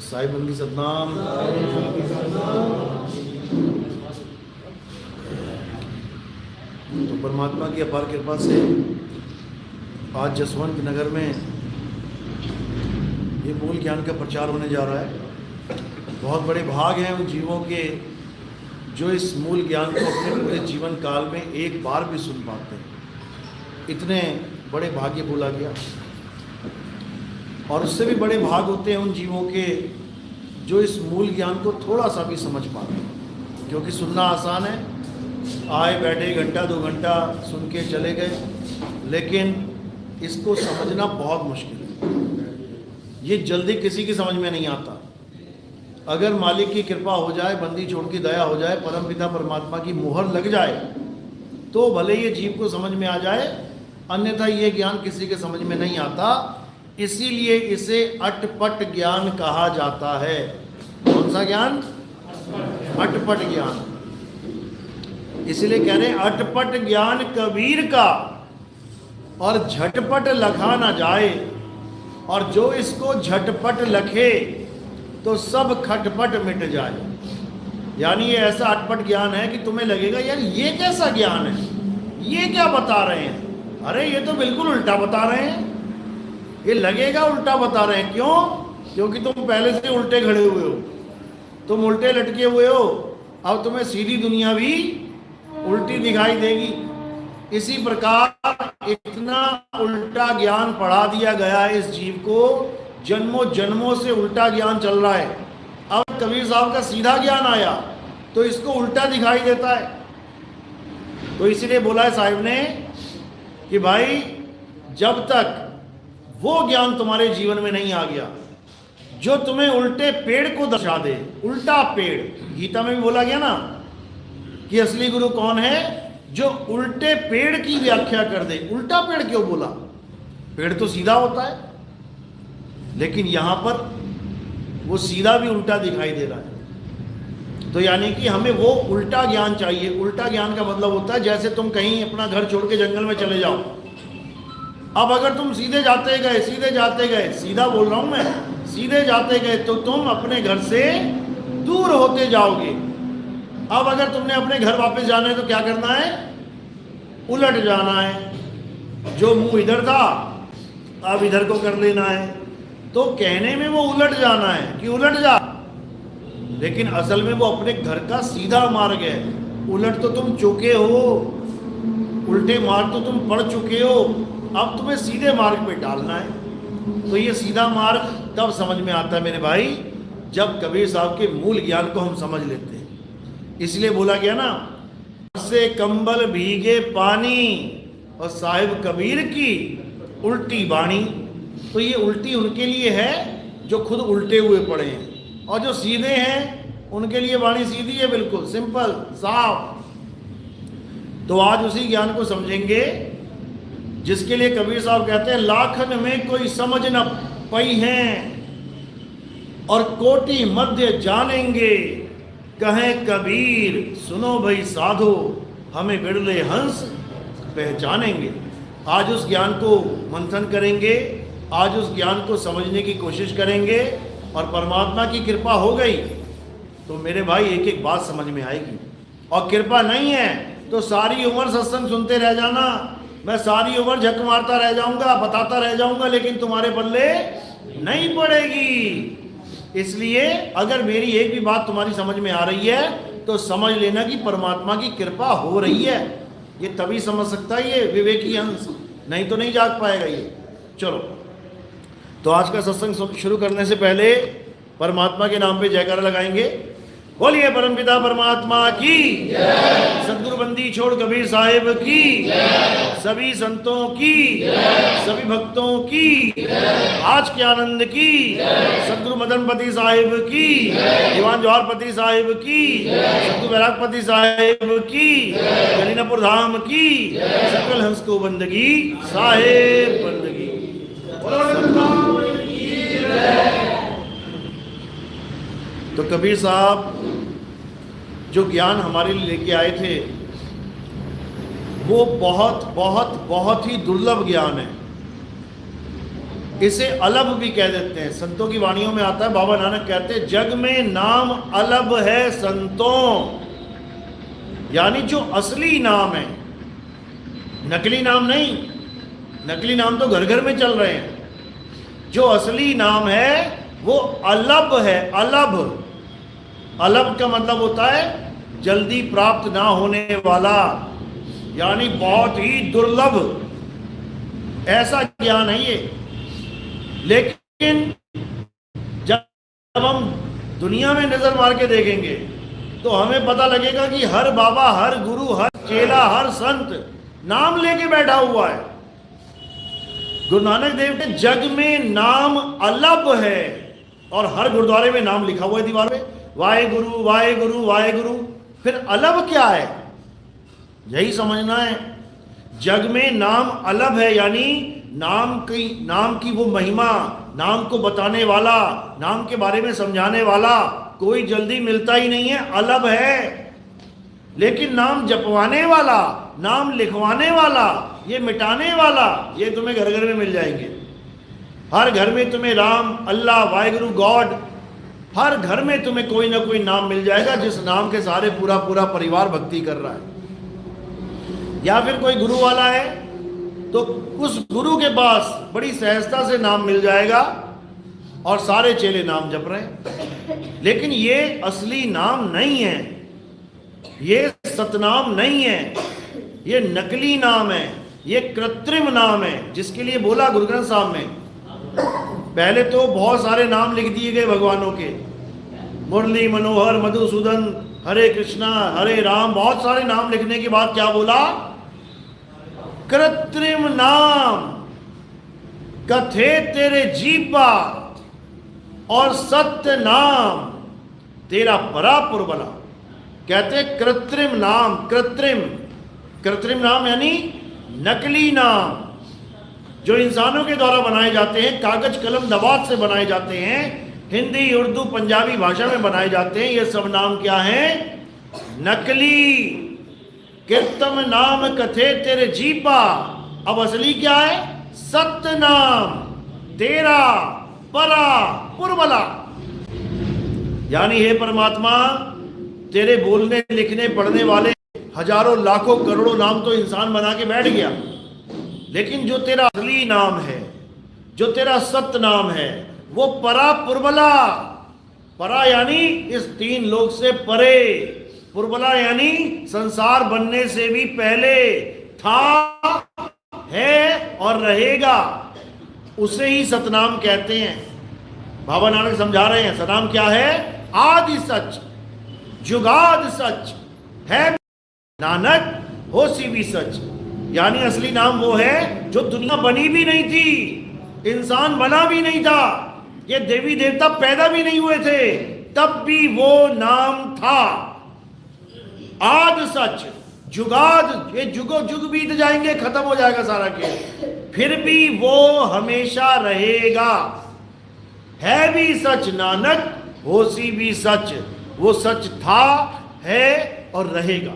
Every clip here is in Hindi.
साहिब बंदी सतनाम। तो परमात्मा की अपार कृपा से आज जसवंत नगर में ये मूल ज्ञान का प्रचार होने जा रहा है। बहुत बड़े भाग हैं उन जीवों के जो इस मूल ज्ञान को अपने पूरे जीवन काल में एक बार भी सुन पाते हैं। इतने बड़े भाग्य बोला गया। और उससे भी बड़े भाग होते हैं उन जीवों के जो इस मूल ज्ञान को थोड़ा सा भी समझ पाते हैं। क्योंकि सुनना आसान है, आए बैठे घंटा 2 घंटा सुन के चले गए, लेकिन इसको समझना बहुत मुश्किल है। ये जल्दी किसी की समझ में नहीं आता। अगर मालिक की कृपा हो जाए, बंदी छोड़ की दया हो जाए, परमपिता परमात्मा की मुहर लग जाए तो भले ये जीव को समझ में आ जाए, अन्यथा ये ज्ञान किसी के समझ में नहीं आता। इसीलिए इसे अटपट ज्ञान कहा जाता है। कौन सा ज्ञान? अटपट ज्ञान। इसलिए कह रहे हैं अटपट ज्ञान कबीर का और झटपट लखा ना जाए, और जो इसको झटपट लखे तो सब खटपट मिट जाए। यानी ये ऐसा अटपट ज्ञान है कि तुम्हें लगेगा यार ये कैसा ज्ञान है, ये क्या बता रहे हैं, अरे ये तो बिल्कुल उल्टा बता रहे हैं। ये लगेगा उल्टा बता रहे हैं। क्यों? क्योंकि तुम पहले से उल्टे खड़े हुए हो, तुम उल्टे लटके हुए हो। अब तुम्हें सीधी दुनिया भी उल्टी दिखाई देगी। इसी प्रकार इतना उल्टा ज्ञान पढ़ा दिया गया है इस जीव को, जन्मों जन्मों से उल्टा ज्ञान चल रहा है। अब कबीर साहब का सीधा ज्ञान आया तो इसको उल्टा दिखाई देता है। तो इसीलिए बोला है साहिब ने कि भाई जब तक वो ज्ञान तुम्हारे जीवन में नहीं आ गया जो तुम्हें उल्टे पेड़ को दर्शा दे, उल्टा पेड़, गीता में भी बोला गया ना कि असली गुरु कौन है? जो उल्टे पेड़ की व्याख्या कर दे। उल्टा पेड़ क्यों बोला? पेड़ तो सीधा होता है, लेकिन यहां पर वो सीधा भी उल्टा दिखाई दे रहा है। तो यानी कि हमें वो उल्टा ज्ञान चाहिए। उल्टा ज्ञान का मतलब होता है जैसे तुम कहीं अपना घर छोड़ के जंगल में चले जाओ। अब अगर तुम सीधे जाते गए, सीधा बोल रहा हूं मैं, सीधे जाते गए तो तुम अपने घर से दूर होते जाओगे। अब अगर तुमने अपने घर वापस जाना है तो क्या करना है? उलट जाना है। जो मुंह इधर था अब इधर को कर लेना है। तो कहने में वो उलट जाना है कि उलट जा, लेकिन असल में वो अपने घर का सीधा मार्ग है। उलट तो तुम चुके हो, उल्टे मार्ग तो तुम पढ़ चुके हो, अब तुम्हें सीधे मार्ग पे डालना है। तो ये सीधा मार्ग तब समझ में आता है मेरे भाई जब कबीर साहब के मूल ज्ञान को हम समझ लेते हैं। इसलिए बोला गया ना, से कंबल भीगे पानी और साहिब कबीर की उल्टी बाणी। तो ये उल्टी उनके लिए है जो खुद उल्टे हुए पड़े हैं, और जो सीधे हैं उनके लिए बाणी सीधी है, बिल्कुल सिंपल साफ। तो आज उसी ज्ञान को समझेंगे जिसके लिए कबीर साहब कहते हैं लाखन में कोई समझ न पई हैं और कोटि मध्य जानेंगे। कहें कबीर सुनो भाई साधो, हमें बिरले हंस पहचानेंगे। आज उस ज्ञान को मंथन करेंगे, आज उस ज्ञान को समझने की कोशिश करेंगे, और परमात्मा की कृपा हो गई तो मेरे भाई एक एक बात समझ में आएगी। और कृपा नहीं है तो सारी उम्र सत्संग सुनते रह जाना, मैं सारी उम्र झक मारता रह जाऊंगा, बताता रह जाऊंगा, लेकिन तुम्हारे बल्ले नहीं पड़ेगी। इसलिए अगर मेरी एक भी बात तुम्हारी समझ में आ रही है तो समझ लेना कि परमात्मा की कृपा हो रही है। ये तभी समझ सकता है ये विवेकी अंश, नहीं तो नहीं जाग पाएगा ये। चलो, तो आज का सत्संग शुरू करने से पहले परमात्मा के नाम पे जयकारा लगाएंगे। बोलिए परमपिता परमात्मा की, सदगुरु बंदी छोड़ कबीर साहिब की, सभी संतों की, सभी भक्तों की, आज के आनंद की, सदगुरु मदनपति साहिब की, दीवान जवाहरपति साहिब की, सदगुरु बैरागपति साहिब की, गलीनापुर धाम की, सकल हंस को बंदगी साहिब बंदगी। तो कबीर साहब जो ज्ञान हमारे लिए लेके आए थे वो बहुत बहुत बहुत ही दुर्लभ ज्ञान है। इसे अलभ भी कह देते हैं। संतों की वाणियों में आता है, बाबा नानक कहते हैं जग में नाम अलभ है संतों, यानी जो असली नाम है, नकली नाम नहीं। नकली नाम तो घर घर में चल रहे हैं। जो असली नाम है वो अलभ है। अलभ, अलभ का मतलब होता है जल्दी प्राप्त ना होने वाला, यानी बहुत ही दुर्लभ, ऐसा ज्ञान है ये। लेकिन जब हम दुनिया में नजर मार के देखेंगे तो हमें पता लगेगा कि हर बाबा, हर गुरु, हर चेला, हर संत नाम लेके बैठा हुआ है। गुरु नानक देव के जग में नाम अलभ है, और हर गुरुद्वारे में नाम लिखा हुआ है दीवार पे, वाहे गुरु वाहे गुरु वाहे गुरु। फिर अलभ क्या है, यही समझना है। जग में नाम अलभ है, यानी नाम की वो महिमा, नाम को बताने वाला, नाम के बारे में समझाने वाला कोई जल्दी मिलता ही नहीं है, अलभ है। लेकिन नाम जपवाने वाला, नाम लिखवाने वाला, ये मिटाने वाला, ये तुम्हें घर घर में मिल जाएंगे। हर घर में तुम्हें राम, अल्लाह, वाहिगुरु, गॉड, हर घर में तुम्हें कोई ना कोई नाम मिल जाएगा जिस नाम के सहारे पूरा पूरा परिवार भक्ति कर रहा है। या फिर कोई गुरु वाला है तो उस गुरु के पास बड़ी सहजता से नाम मिल जाएगा और सारे चेले नाम जप रहे हैं। लेकिन ये असली नाम नहीं है, ये सतनाम नहीं है, ये नकली नाम है, ये कृत्रिम नाम है, जिसके लिए बोला गुरु ग्रंथ साहब में। पहले तो बहुत सारे नाम लिख दिए गए भगवानों के, मुरली मनोहर मधुसूदन, हरे कृष्णा, हरे राम, बहुत सारे नाम लिखने के बाद क्या बोला, कृत्रिम नाम कथे तेरे जीपा और सत्य नाम तेरा परापुर बला। कहते कृत्रिम नाम, कृत्रिम नाम यानी नकली नाम, जो इंसानों के द्वारा बनाए जाते हैं, कागज कलम दवात से बनाए जाते हैं, हिंदी उर्दू पंजाबी भाषा में बनाए जाते हैं। ये सब नाम क्या हैं, नकली। कीर्तम नाम कथे तेरे जीपा, अब असली क्या है, सत्य नाम तेरा परा पुरबला। यानी हे परमात्मा, तेरे बोलने लिखने पढ़ने वाले हजारों लाखों करोड़ों नाम तो इंसान बना के बैठ गया, लेकिन जो तेरा असली नाम है, जो तेरा सत्य नाम है, वो परा पुरबला। परा यानी इस तीन लोक से परे, पुरबला यानी संसार बनने से भी पहले था, है और रहेगा। उसे ही सतनाम कहते हैं। बाबा नानक समझा रहे हैं सतनाम क्या है, आदि सच, जुगाद सच है नानक, होसी भी सच। यानी असली नाम वो है जो दुनिया बनी भी नहीं थी, इंसान बना भी नहीं था, ये देवी देवता पैदा भी नहीं हुए थे, तब भी वो नाम था। आद सच, जुगाद, ये जुगो जुग बीत जाएंगे, खत्म हो जाएगा सारा खेल, फिर भी वो हमेशा रहेगा। है भी सच नानक, होसी भी सच, वो सच था, है और रहेगा।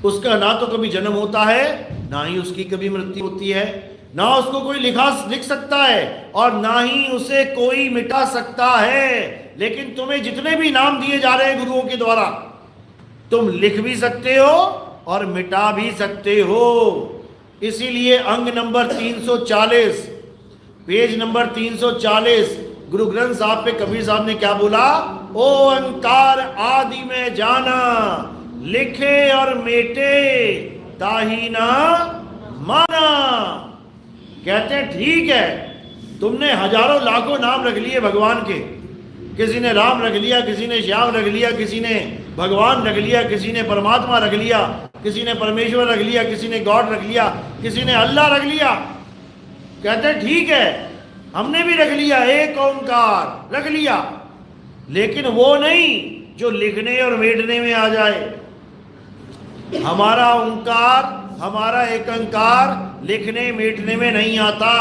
उसका ना तो कभी जन्म होता है, ना ही उसकी कभी मृत्यु होती है, ना उसको कोई लिख सकता है और ना ही उसे कोई मिटा सकता है। लेकिन तुम्हें जितने भी नाम दिए जा रहे हैं गुरुओं के द्वारा, तुम लिख भी सकते हो और मिटा भी सकते हो। इसीलिए अंग number 340, page number 340 Guru Granth साहब पे कबीर साहब ने क्या बोला, ओंकार आदि में जाना, लिखे और मेटे ताही ना माना। कहते हैं ठीक है, तुमने हजारों लाखों नाम रख लिए भगवान के, किसी ने राम रख लिया, किसी ने श्याम रख लिया, किसी ने भगवान रख लिया, किसी ने परमात्मा रख लिया, किसी ने परमेश्वर रख लिया, किसी ने गॉड रख लिया, किसी ने अल्लाह रख लिया। कहते हैं ठीक है, हमने भी रख लिया, एक ओंकार रख लिया, लेकिन वो नहीं जो लिखने और मेटने में आ जाए। हमारा ओंकार, हमारा एक ओंकार लिखने मेटने में नहीं आता।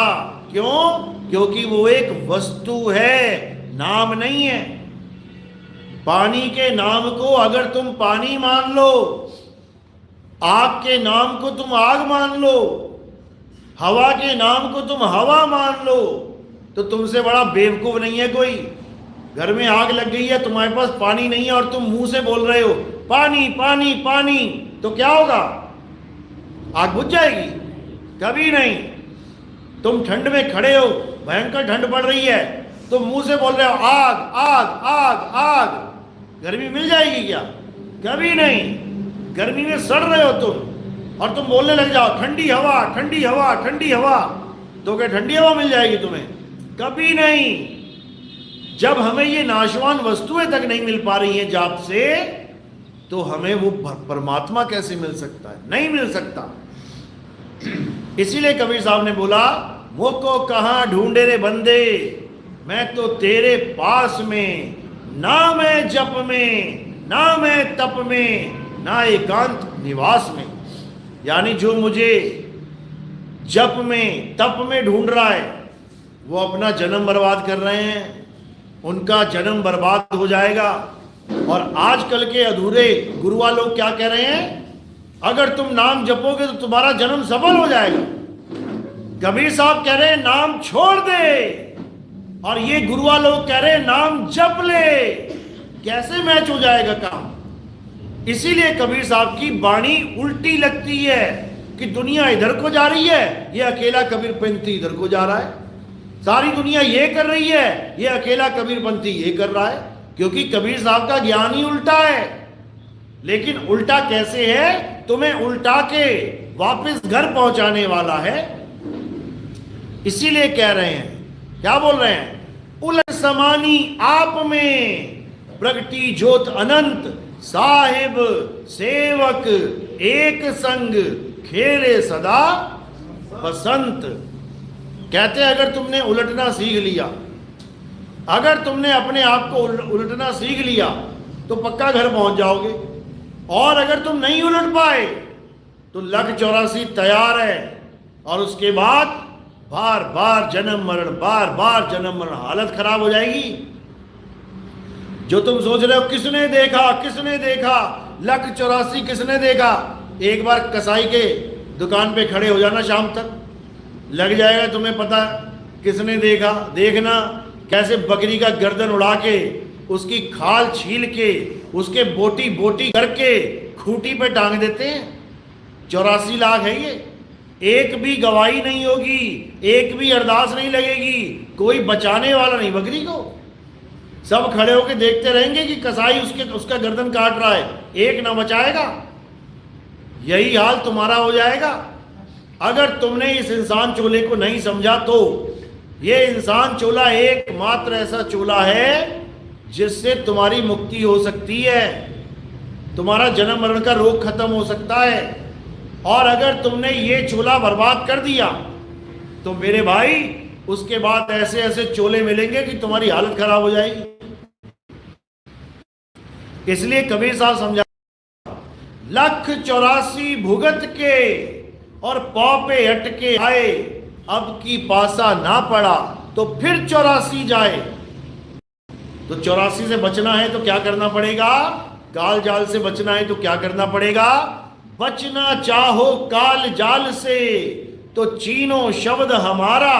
क्यों? क्योंकि वो एक वस्तु है, नाम नहीं है। पानी के नाम को अगर तुम पानी मान लो, आग के नाम को तुम आग मान लो, हवा के नाम को तुम हवा मान लो तो तुमसे बड़ा बेवकूफ नहीं है कोई। घर में आग लग गई है, तुम्हारे पास पानी नहीं है और तुम मुंह से बोल रहे हो पानी पानी पानी, तो क्या होगा? आग बुझ जाएगी? कभी नहीं। तुम ठंड में खड़े हो, भयंकर ठंड पड़ रही है, तुम मुंह से बोल रहे हो आग आग आग आग, गर्मी मिल जाएगी क्या? कभी नहीं। गर्मी में सड़ रहे हो तुम और तुम बोलने लग जाओ ठंडी हवा ठंडी हवा ठंडी हवा, तो क्या ठंडी हवा मिल जाएगी तुम्हें? कभी नहीं। जब हमें ये नाशवान वस्तुएं तक नहीं मिल पा रही हैं जाप से, तो हमें वो परमात्मा कैसे मिल सकता है? नहीं मिल सकता। इसीलिए कबीर साहब ने बोला, मोको कहाँ ढूंढे रे बंदे, मैं तो तेरे पास में, ना मैं जप में, ना मैं तप में, ना एकांत निवास में। यानी जो मुझे जप में तप में ढूंढ रहा है, वो अपना जन्म बर्बाद कर रहे हैं, उनका जन्म बर्बाद हो जाएगा। और आजकल के अधूरे गुरुआ लोग क्या कह रहे हैं, अगर तुम नाम जपोगे तो तुम्हारा जन्म सफल हो जाएगा। कबीर साहब कह रहे हैं नाम छोड़ दे, और ये गुरुआ लोग कह रहे हैं नाम जप ले। कैसे मैच हो जाएगा काम? इसीलिए कबीर साहब की वाणी उल्टी लगती है कि दुनिया इधर को जा रही है, ये अकेला कबीरपंथी इधर को जा रहा है। सारी दुनिया ये कर रही है, ये अकेला कबीरपंथी ये कर रहा है, क्योंकि कबीर साहब का ज्ञान ही उल्टा है। लेकिन उल्टा कैसे है? तुम्हें उल्टा के वापस घर पहुंचाने वाला है। इसीलिए कह रहे हैं, क्या बोल रहे हैं? उलट समानी आप में प्रगति ज्योत अनंत, साहिब सेवक एक संग, खेले सदा बसंत। कहते हैं अगर तुमने उलटना सीख लिया, अगर तुमने अपने आप को उलटना सीख लिया तो पक्का घर पहुंच जाओगे। और अगर तुम नहीं उलट पाए तो लख 84 तैयार है, और उसके बाद बार बार जन्म मरण, बार बार जन्म मरण, हालत खराब हो जाएगी। जो तुम सोच रहे हो किसने देखा किसने देखा, लख 84 किसने देखा, एक बार कसाई के दुकान पे खड़े हो जाना, शाम तक लग जाएगा तुम्हें पता किसने देखा। देखना कैसे बकरी का गर्दन उड़ा के, उसकी खाल छील के, उसके बोटी बोटी करके खूंटी पे टांग देते हैं। 84 लाख है ये। एक भी गवाही नहीं होगी, एक भी अरदास नहीं लगेगी, कोई बचाने वाला नहीं बकरी को। सब खड़े होकर देखते रहेंगे कि कसाई उसका गर्दन काट रहा है, एक ना बचाएगा। यही हाल तुम्हारा हो जाएगा अगर तुमने इस इंसान चोले को नहीं समझा। तो ये इंसान चोला एकमात्र ऐसा चोला है जिससे तुम्हारी मुक्ति हो सकती है, तुम्हारा जन्म मरण का रोग खत्म हो सकता है। और अगर तुमने ये चोला बर्बाद कर दिया तो मेरे भाई उसके बाद ऐसे ऐसे चोले मिलेंगे कि तुम्हारी हालत खराब हो जाएगी। इसलिए कबीर साहब समझा, लख 84 भुगत के और पौ पे अटके आए, अब की पासा ना पड़ा तो फिर 84 जाए। तो 84 से बचना है तो क्या करना पड़ेगा? काल जाल से बचना है तो क्या करना पड़ेगा? बचना चाहो काल जाल से तो चीनो शब्द हमारा,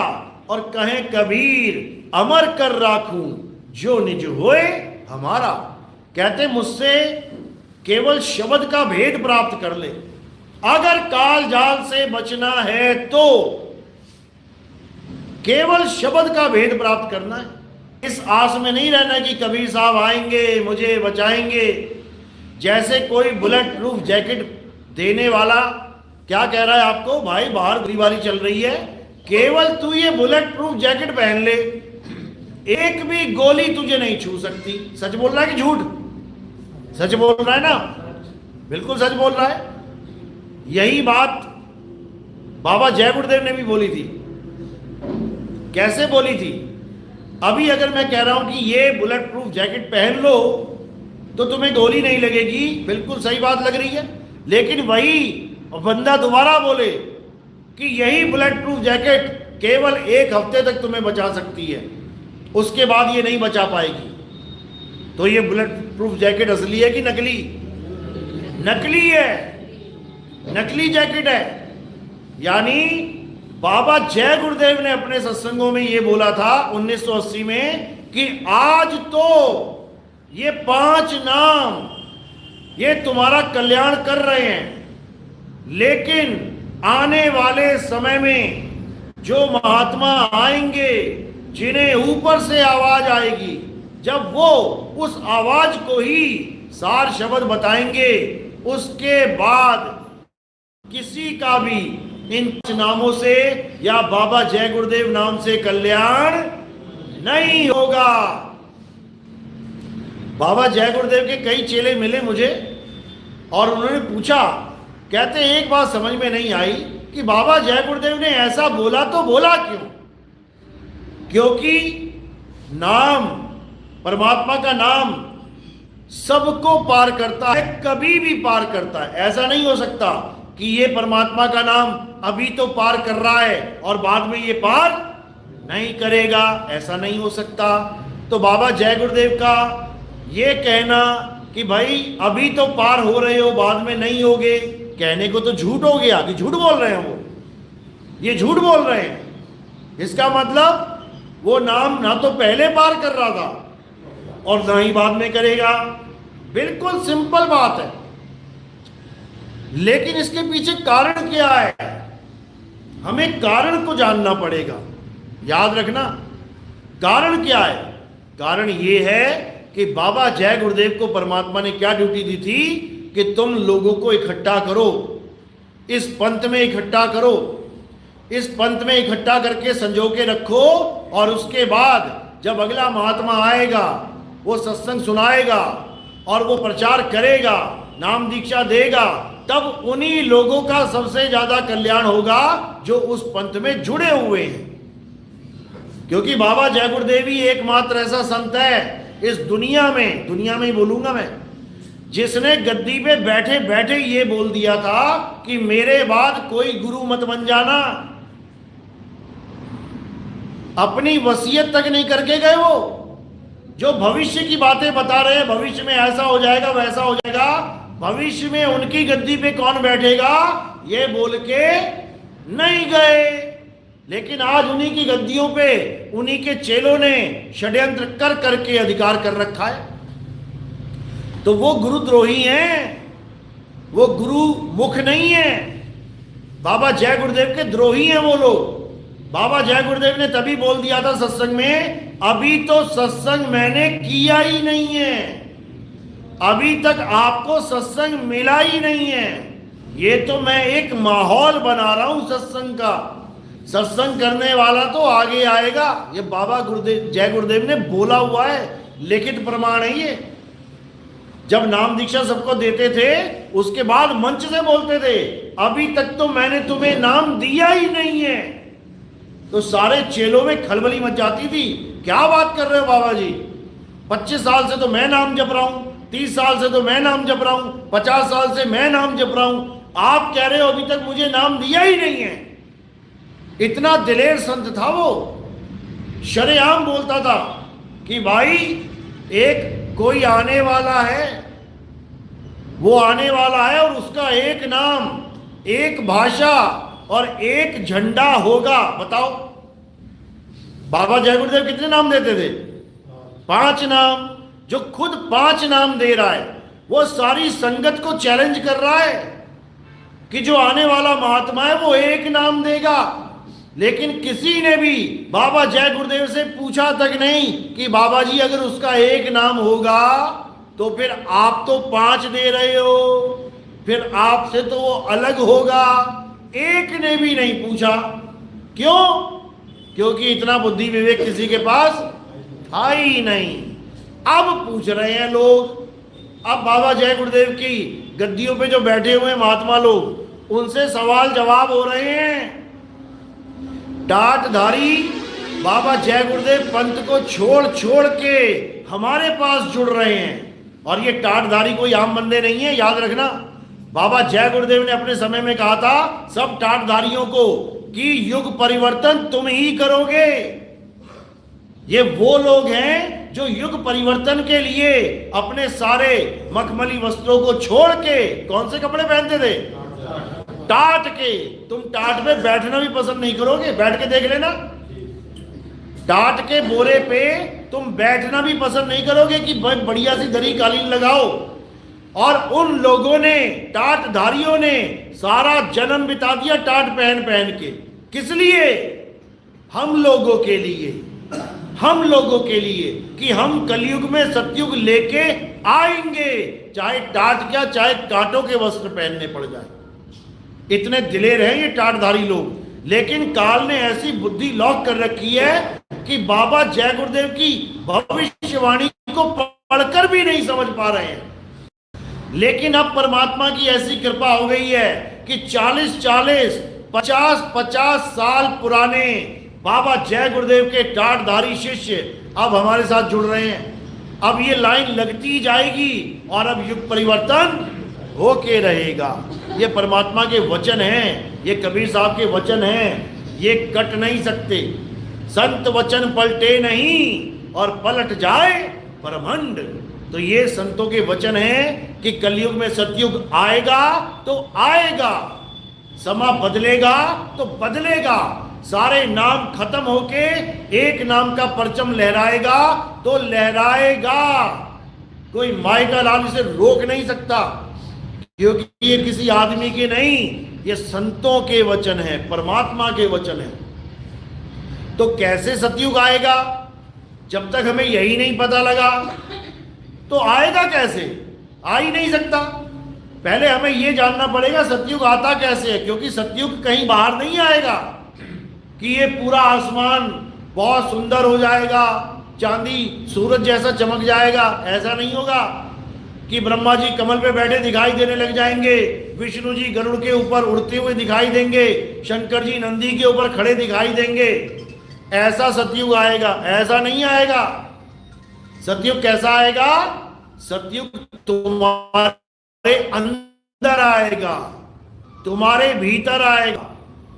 और कहे कबीर अमर कर राखूं जो निज होए हमारा। कहते मुझसे केवल शब्द का भेद प्राप्त कर ले। अगर काल जाल से बचना है तो केवल शब्द का भेद प्राप्त करना है। इस आस में नहीं रहना कि कबीर साहब आएंगे मुझे बचाएंगे। जैसे कोई बुलेट प्रूफ जैकेट देने वाला क्या कह रहा है आपको, भाई बाहर गोलीबारी चल रही है, केवल तू ये बुलेट प्रूफ जैकेट पहन ले, एक भी गोली तुझे नहीं छू सकती। सच बोल रहा है कि झूठ? सच बोल रहा है ना? बिल्कुल सच बोल रहा है। यही बात बाबा जय गुरुदेव ने भी बोली थी। कैसे बोली थी? अभी अगर मैं कह रहा हूं कि ये बुलेट प्रूफ जैकेट पहन लो तो तुम्हें गोली नहीं लगेगी, बिल्कुल सही बात लग रही है। लेकिन वही बंदा दोबारा बोले कि यही बुलेट प्रूफ जैकेट केवल 1 हफ्ते तक तुम्हें बचा सकती है, उसके बाद ये नहीं बचा पाएगी, तो ये बुलेट प्रूफ जैकेट असली है कि नकली? नकली है, नकली जैकेट है। यानी बाबा जय गुरुदेव ने अपने सत्संगों में ये बोला था 1980 में कि आज तो ये 5 नाम ये तुम्हारा कल्याण कर रहे हैं, लेकिन आने वाले समय में जो महात्मा आएंगे जिन्हें ऊपर से आवाज आएगी, जब वो उस आवाज को ही सार शब्द बताएंगे, उसके बाद किसी का भी इन नामों से या बाबा जय गुरुदेव नाम से कल्याण नहीं होगा। बाबा जय गुरुदेव के कई चेले मिले मुझे और उन्होंने पूछा, कहते एक बात समझ में नहीं आई कि बाबा जय गुरुदेव ने ऐसा बोला तो बोला क्यों? क्योंकि नाम, परमात्मा का नाम सबको पार करता है, कभी भी पार करता है। ऐसा नहीं हो सकता कि ये परमात्मा का नाम अभी तो पार कर रहा है और बाद में ये पार नहीं करेगा, ऐसा नहीं हो सकता। तो बाबा जय गुरुदेव का ये कहना कि भाई अभी तो पार हो रहे हो बाद में नहीं होगे, कहने को तो झूठ हो गया कि झूठ बोल रहे हैं, वो ये झूठ बोल रहे हैं। इसका मतलब वो नाम ना तो पहले पार कर रहा था और ना ही बाद में करेगा। बिल्कुल सिंपल बात है, लेकिन इसके पीछे कारण क्या है, हमें कारण को जानना पड़ेगा। याद रखना कारण क्या है। कारण ये है कि बाबा जय गुरुदेव को परमात्मा ने क्या ड्यूटी दी थी कि तुम लोगों को इकट्ठा करो, इस पंथ में इकट्ठा करो, इस पंथ में इकट्ठा करके संजो के रखो, और उसके बाद जब अगला महात्मा आएगा वो सत्संग सुनाएगा और वो प्रचार करेगा, नाम दीक्षा देगा, तब उन्हीं लोगों का सबसे ज्यादा कल्याण होगा जो उस पंथ में जुड़े हुए हैं। क्योंकि बाबा जय गुरुदेव ही एकमात्र ऐसा संत है इस दुनिया में ही बोलूंगा मैं, जिसने गद्दी पे बैठे बैठे ये बोल दिया था कि मेरे बाद कोई गुरु मत बन जाना। अपनी वसीयत तक नहीं करके गए वो, जो भविष्य की बातें बता रहे हैं, भविष्य में ऐसा हो जाएगा वैसा हो जाएगा, भविष्य में उनकी गद्दी पे कौन बैठेगा ये बोल के नहीं गए। लेकिन आज उन्हीं की गद्दियों पे उन्हीं के चेलों ने षड्यंत्र कर करके अधिकार कर रखा है। तो वो गुरुद्रोही हैं, वो गुरु मुख नहीं है। बाबा जय गुरुदेव के द्रोही हैं वो लोग। बाबा जय गुरुदेव ने तभी बोल दिया था सत्संग में, अभी तो सत्संग मैंने किया ही नहीं है, अभी तक आपको सत्संग मिला ही नहीं है, ये तो मैं एक माहौल बना रहा हूं सत्संग का, सत्संग करने वाला तो आगे आएगा। ये बाबा गुरुदेव जय गुरुदेव ने बोला हुआ है, लिखित प्रमाण है ये। जब नाम दीक्षा सबको देते थे उसके बाद मंच से बोलते थे, अभी तक तो मैंने तुम्हें नाम दिया ही नहीं है। तो सारे चेलों में खलबली मच जाती थी, क्या बात कर रहे हो बाबा जी, 25 साल से तो मैं नाम जप रहा हूं, 30 साल से तो मैं नाम जप रहा हूं, 50 साल से मैं नाम जप रहा हूं, आप कह रहे हो अभी तक मुझे नाम दिया ही नहीं है। इतना दिलेर संत था वो, शरेआम बोलता था कि भाई एक कोई आने वाला है, वो आने वाला है और उसका एक नाम, एक भाषा और एक झंडा होगा। बताओ बाबा जय गुरुदेव कितने नाम देते थे? 5 नाम। जो खुद 5 नाम दे रहा है वो सारी संगत को चैलेंज कर रहा है कि जो आने वाला महात्मा है वो एक नाम देगा। लेकिन किसी ने भी बाबा जय गुरुदेव से पूछा तक नहीं कि बाबा जी अगर उसका एक नाम होगा तो फिर आप तो 5 दे रहे हो, फिर आपसे तो वो अलग होगा। एक ने भी नहीं पूछा। क्यों? क्योंकि इतना बुद्धि विवेक किसी के पास था ही नहीं। अब पूछ रहे हैं लोग, अब बाबा जय गुरुदेव की गद्दियों पे जो बैठे हुए महात्मा लोग, उनसे सवाल जवाब हो रहे हैं। टाटधारी बाबा जय गुरुदेव पंथ को छोड़ छोड़ के हमारे पास जुड़ रहे हैं, और ये टाटधारी कोई आम बंदे नहीं है, याद रखना। बाबा जय गुरुदेव ने अपने समय में कहा था सब टाटधारियों को कि युग परिवर्तन तुम ही करोगे। ये वो लोग हैं जो युग परिवर्तन के लिए अपने सारे मखमली वस्त्रों को छोड़ के कौन से कपड़े पहनते थे? टाट के, तुम टाट पे बैठना भी पसंद नहीं करोगे, बैठ के देख लेना, टाट के बोरे पे तुम बैठना भी पसंद नहीं करोगे कि बढ़िया सी दरी कालीन लगाओ। और उन लोगों ने, टाटधारियों ने सारा जन्म बिता दिया टाट पहन पहन के। किस लिए? हम लोगों के लिए, हम लोगों के लिए कि हम कलयुग में सतयुग लेके आएंगे, चाहे टाट क्या, चाहे कांटों के वस्त्र पहनने पड़ जाए। इतने दिलेर हैं ये टाटधारी लोग। लेकिन काल ने ऐसी बुद्धि लॉक कर रखी है कि बाबा जय गुरुदेव की भविष्यवाणी को पढ़कर भी नहीं समझ पा रहे हैं। लेकिन अब परमात्मा की ऐसी कृपा हो गई है कि 40-40, 50-50 साल पुराने बाबा जय गुरुदेव के टाटधारी शिष्य अब हमारे साथ जुड़ रहे हैं। अब ये लाइन लगती जाएगी और अब युग परिवर्तन होके रहेगा। ये परमात्मा के वचन हैं, ये कबीर साहब के वचन हैं, ये कट नहीं सकते। संत वचन पलटे नहीं और पलट जाए परमंड। तो ये संतों के वचन हैं कि कलयुग में सतयुग आएगा तो आएगा, समा बदलेगा तो बदलेगा, सारे नाम खत्म होके एक नाम का परचम लहराएगा तो लहराएगा। कोई माई का लाल इसे रोक नहीं सकता, क्योंकि ये किसी आदमी के नहीं, ये संतों के वचन है, परमात्मा के वचन है। तो कैसे सतयुग आएगा? जब तक हमें यही नहीं पता लगा तो आएगा कैसे? आ ही नहीं सकता। पहले हमें यह जानना पड़ेगा सतयुग आता कैसे है, क्योंकि सतयुग कहीं बाहर नहीं आएगा कि ये पूरा आसमान बहुत सुंदर हो जाएगा, चांदी सूरज जैसा चमक जाएगा। ऐसा नहीं होगा कि ब्रह्मा जी कमल पे बैठे दिखाई देने लग जाएंगे, विष्णु जी गरुड़ के ऊपर उड़ते हुए दिखाई देंगे, शंकर जी नंदी के ऊपर खड़े दिखाई देंगे। ऐसा सतयुग आएगा? ऐसा नहीं आएगा। सतयुग कैसा आएगा? सतयुग तुम्हारे अंदर आएगा, तुम्हारे भीतर आएगा।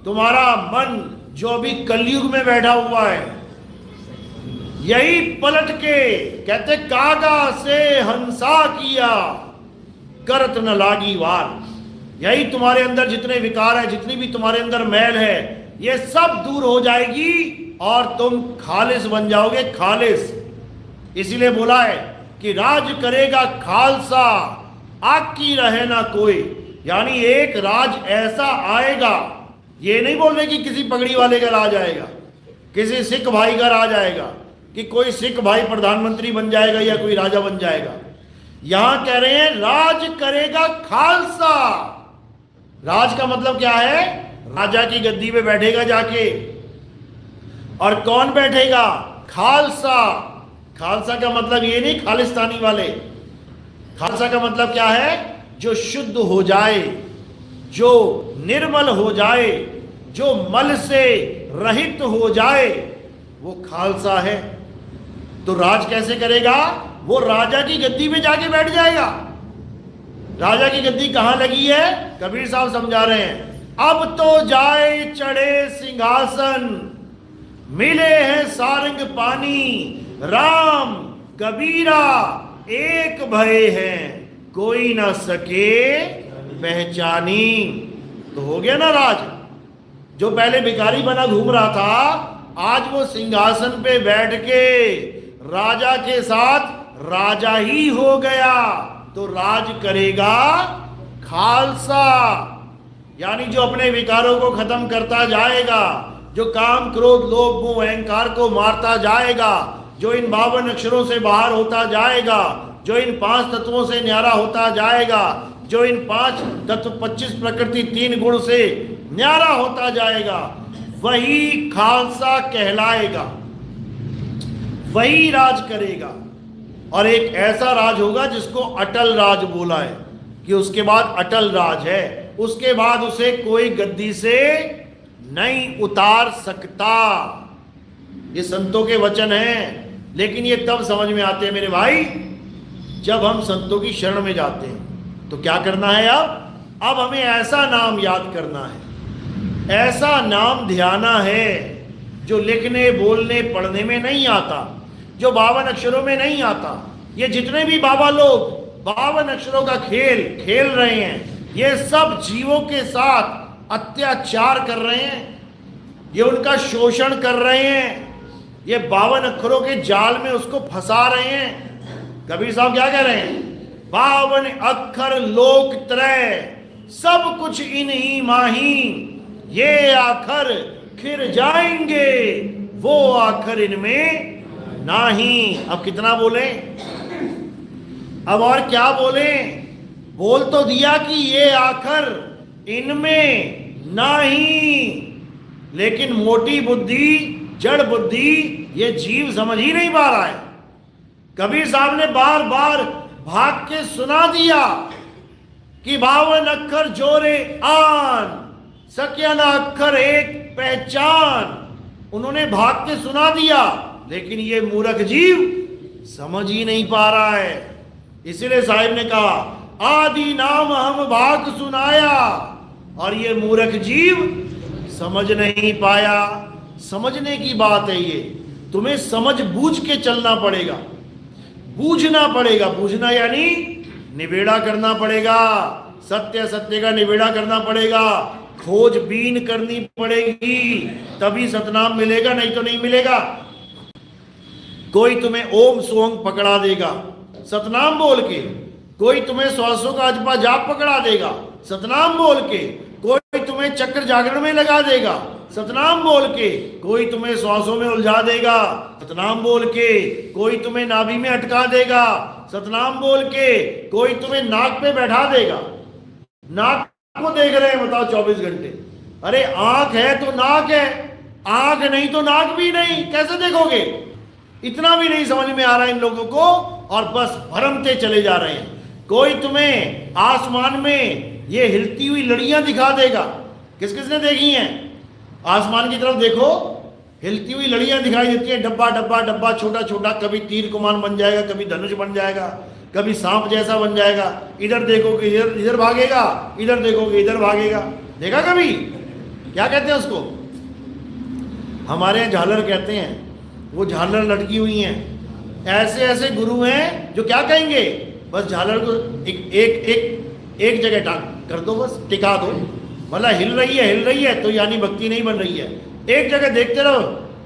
तुम्हारा मन जो अभी कलयुग में बैठा हुआ है, यही पलट के कहते कागा से हंसा किया करत न लागी वार। यही तुम्हारे अंदर जितने विकार है, जितनी भी तुम्हारे अंदर मैल है, ये सब दूर हो जाएगी और तुम खालिस बन जाओगे, खालिस। इसीलिए बोला है कि राज करेगा खालसा, आकी रहे ना कोई। यानी एक राज ऐसा आएगा, ये नहीं बोल रहे कि किसी पगड़ी वाले का राज आएगा, किसी सिख भाई का राज आएगा, कि कोई सिख भाई प्रधानमंत्री बन जाएगा या कोई राजा बन जाएगा। यहां कह रहे हैं राज करेगा खालसा। राज का मतलब क्या है? राजा की गद्दी पे बैठेगा जाके। और कौन बैठेगा? खालसा। खालसा का मतलब ये नहीं खालिस्तानी वाले। खालसा का मतलब क्या है? जो शुद्ध हो जाए, जो निर्मल हो जाए, जो मल से रहित हो जाए, वो खालसा है। तो राज कैसे करेगा? वो राजा की गद्दी पे जाके बैठ जाएगा। राजा की गद्दी कहां लगी है? कबीर साहब समझा रहे हैं, अब तो जाए चढ़े सिंहासन, मिले हैं सारंग पानी, राम कबीरा एक भय हैं, कोई ना सके पहचानी। तो हो गया ना राज। जो पहले भिखारी बना घूम रहा था, आज वो सिंहासन पे बैठ के राजा के साथ राजा ही हो गया। तो राज करेगा खालसा। यानी जो अपने विकारों को खत्म करता जाएगा, जो काम क्रोध लोभ मोह अहंकार को मारता जाएगा, जो इन 52 अक्षरों से बाहर होता जाएगा, जो इन 5 तत्वों से न्यारा होता जाएगा, जो इन 5 तत्व 25 प्रकृति 3 गुण से न्यारा होता जाएगा, वही खालसा कहलाएगा, वही राज करेगा। और एक ऐसा राज होगा जिसको अटल राज बोला है, कि उसके बाद अटल राज है, उसके बाद उसे कोई गद्दी से नहीं उतार सकता। ये संतों के वचन हैं। लेकिन ये तब समझ में आते हैं मेरे भाई, जब हम संतों की शरण में जाते हैं। तो क्या करना है? अब हमें ऐसा नाम याद करना है, ऐसा नाम ध्याना है जो लिखने बोलने पढ़ने में नहीं आता, जो 52 अक्षरों में नहीं आता। ये जितने भी बाबा लोग 52 अक्षरों का खेल खेल रहे हैं, ये सब जीवों के साथ अत्याचार कर रहे हैं, ये उनका शोषण कर रहे हैं, ये 52 अक्षरों के जाल में उसको फंसा रहे हैं। कबीर साहब क्या कह रहे हैं? 52 अक्षर लोक त्रय, सब कुछ इन ही माही, ये आखर खिर जाएंगे, वो आखर इनमें नाही। अब कितना बोले? अब और क्या बोले? बोल तो दिया कि ये आखर इनमें नाही, लेकिन मोटी बुद्धि, जड़ बुद्धि, ये जीव समझ ही नहीं पा रहा है। कबीर साहब ने बार बार भाग के सुना दिया कि 52 अक्षर जोरे आन, सकिया ना अक्षर एक पहचान। उन्होंने भाग के सुना दिया, लेकिन ये मूर्ख जीव समझ ही नहीं पा रहा है। इसीलिए साहिब ने कहा आदि नाम हम भाग सुनाया, और ये मूर्ख जीव समझ नहीं पाया। समझने की बात है ये, तुम्हें समझ बूझ के चलना पड़ेगा, बूझना पड़ेगा। बूझना यानी निबेड़ा करना पड़ेगा, सत्य सत्य का निबेड़ा करना पड़ेगा, खोजबीन करनी पड़ेगी, तभी सतनाम मिलेगा, नहीं तो नहीं मिलेगा। कोई तुम्हें ओम सोंग पकड़ा देगा सतनाम बोल के, कोई तुम्हें श्वासों का अजपा जाप पकड़ा देगा सतनाम बोल के, कोई तुम्हें चक्र जागरण में लगा देगा सतनाम बोल के, कोई तुम्हें श्वासों में उलझा देगा सतनाम बोल के, कोई तुम्हें नाभि में अटका देगा सतनाम बोल के, कोई तुम्हें नाक पे बैठा देगा। नाक को देख रहे हैं, बताओ 24 घंटे। अरे आंख है तो नाक है, आंख नहीं तो नाक भी नहीं, कैसे देखोगे? इतना भी नहीं समझ में आ रहा है इन लोगों को, और बस भरमते चले जा रहे हैं। कोई तुम्हें आसमान में ये हिलती हुई लड़ियां दिखा देगा। किस किसने देखी हैं? आसमान की तरफ देखो, हिलती हुई लड़ियां दिखाई देती हैं, डब्बा डब्बा डब्बा, छोटा छोटा, कभी तीर कमान बन जाएगा, कभी धनुष बन जाएगा, कभी सांप जैसा बन जाएगा। इधर देखोगे इधर इधर भागेगा, इधर देखोगे इधर भागेगा। देखा कभी? क्या कहते हैं उसको? हमारे यहाँ झालर कहते हैं। वो झालर लटकी हुई हैं, ऐसे ऐसे गुरु हैं जो क्या कहेंगे, बस झालर को एक एक एक एक जगह टाक कर दो, बस टिका दो। मतलब हिल रही है तो यानी भक्ति नहीं बन रही है। एक जगह देखते रहो,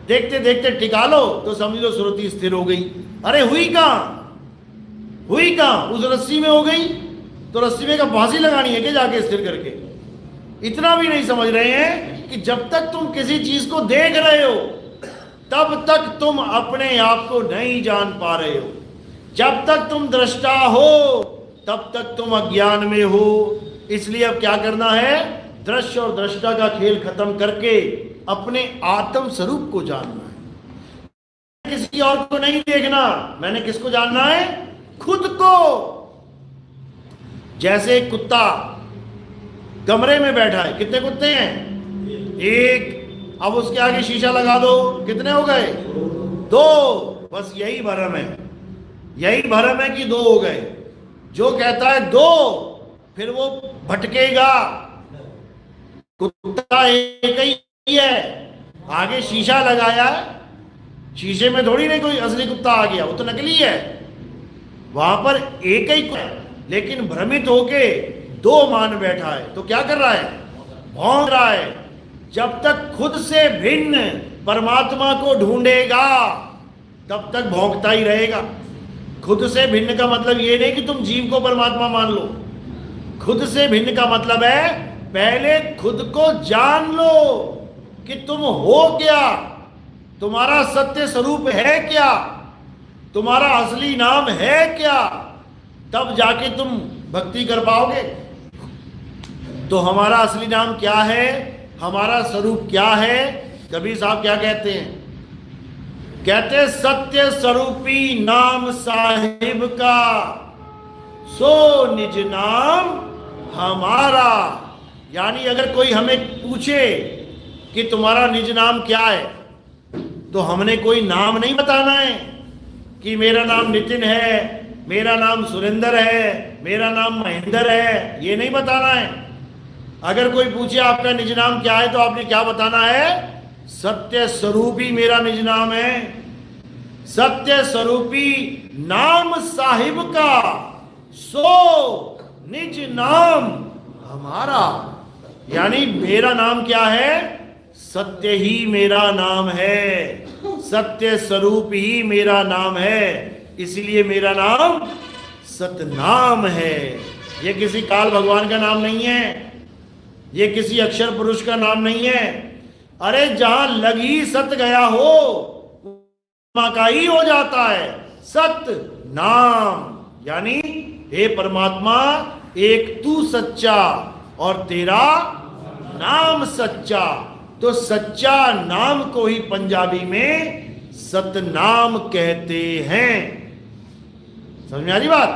देखते देखते टिका लो तो समझ लो सुरति स्थिर हो गई। अरे हुई कहाँ? उस रस्सी में हो गई, तो रस्सी में का फांसी लगानी है कि जाके स्थिर करके? इतना भी नहीं समझ रहे हैं कि जब तक तुम किसी चीज को देख रहे हो तब तक तुम अपने आप को नहीं जान पा रहे हो। जब तक तुम दृष्टा हो तब तक तुम अज्ञान में हो। इसलिए अब क्या करना है? दृश्य और दृष्टा का खेल खत्म करके अपने आत्म स्वरूप को जानना है। किसी और को नहीं देखना, मैंने किसको जानना है? खुद को। जैसे एक कुत्ता कमरे में बैठा है, कितने कुत्ते हैं? एक। अब उसके आगे शीशा लगा दो, कितने हो गए? 2। बस यही भरम है, यही भरम है कि 2 हो गए। जो कहता है 2, फिर वो भटकेगा। कुत्ता एक ही है, आगे शीशा लगाया, शीशे में थोड़ी नहीं कोई असली कुत्ता आ गया, वो तो नकली है। वहां पर एक ही कुत्ता, लेकिन भ्रमित होके 2 मान बैठा है। तो क्या कर रहा है? भौंक रहा है। जब तक खुद से भिन्न परमात्मा को ढूंढेगा तब तक भौंकता ही रहेगा। खुद से भिन्न का मतलब ये नहीं कि तुम जीव को परमात्मा मान लो। खुद से भिन्न का मतलब है पहले खुद को जान लो कि तुम हो क्या, तुम्हारा सत्य स्वरूप है क्या, तुम्हारा असली नाम है क्या, तब जाके तुम भक्ति कर पाओगे। तो हमारा असली नाम क्या है, हमारा स्वरूप क्या है? कबीर साहब क्या कहते हैं? कहते सत्य स्वरूपी नाम साहिब का, सो निज नाम हमारा। यानी अगर कोई हमें पूछे कि तुम्हारा निज नाम क्या है, तो हमने कोई नाम नहीं बताना है कि मेरा नाम नितिन है, मेरा नाम सुरेंद्र है, मेरा नाम महेंद्र है, ये नहीं बताना है। अगर कोई पूछे आपका निज नाम क्या है, तो आपने क्या बताना है? सत्य स्वरूपी मेरा निज नाम है। सत्य स्वरूपी नाम साहिब का, सो निज नाम हमारा, यानी मेरा नाम क्या है? सत्य ही मेरा नाम है, सत्य स्वरूप ही मेरा नाम है, इसलिए मेरा नाम सतनाम है। ये किसी काल भगवान का नाम नहीं है, ये किसी अक्षर पुरुष का नाम नहीं है। अरे जहां लग ही सत गया हो का ही हो जाता है सत नाम। यानी हे परमात्मा, एक तू सच्चा और तेरा नाम सच्चा। तो सच्चा नाम को ही पंजाबी में सतनाम कहते हैं। समझ में आ रही बात?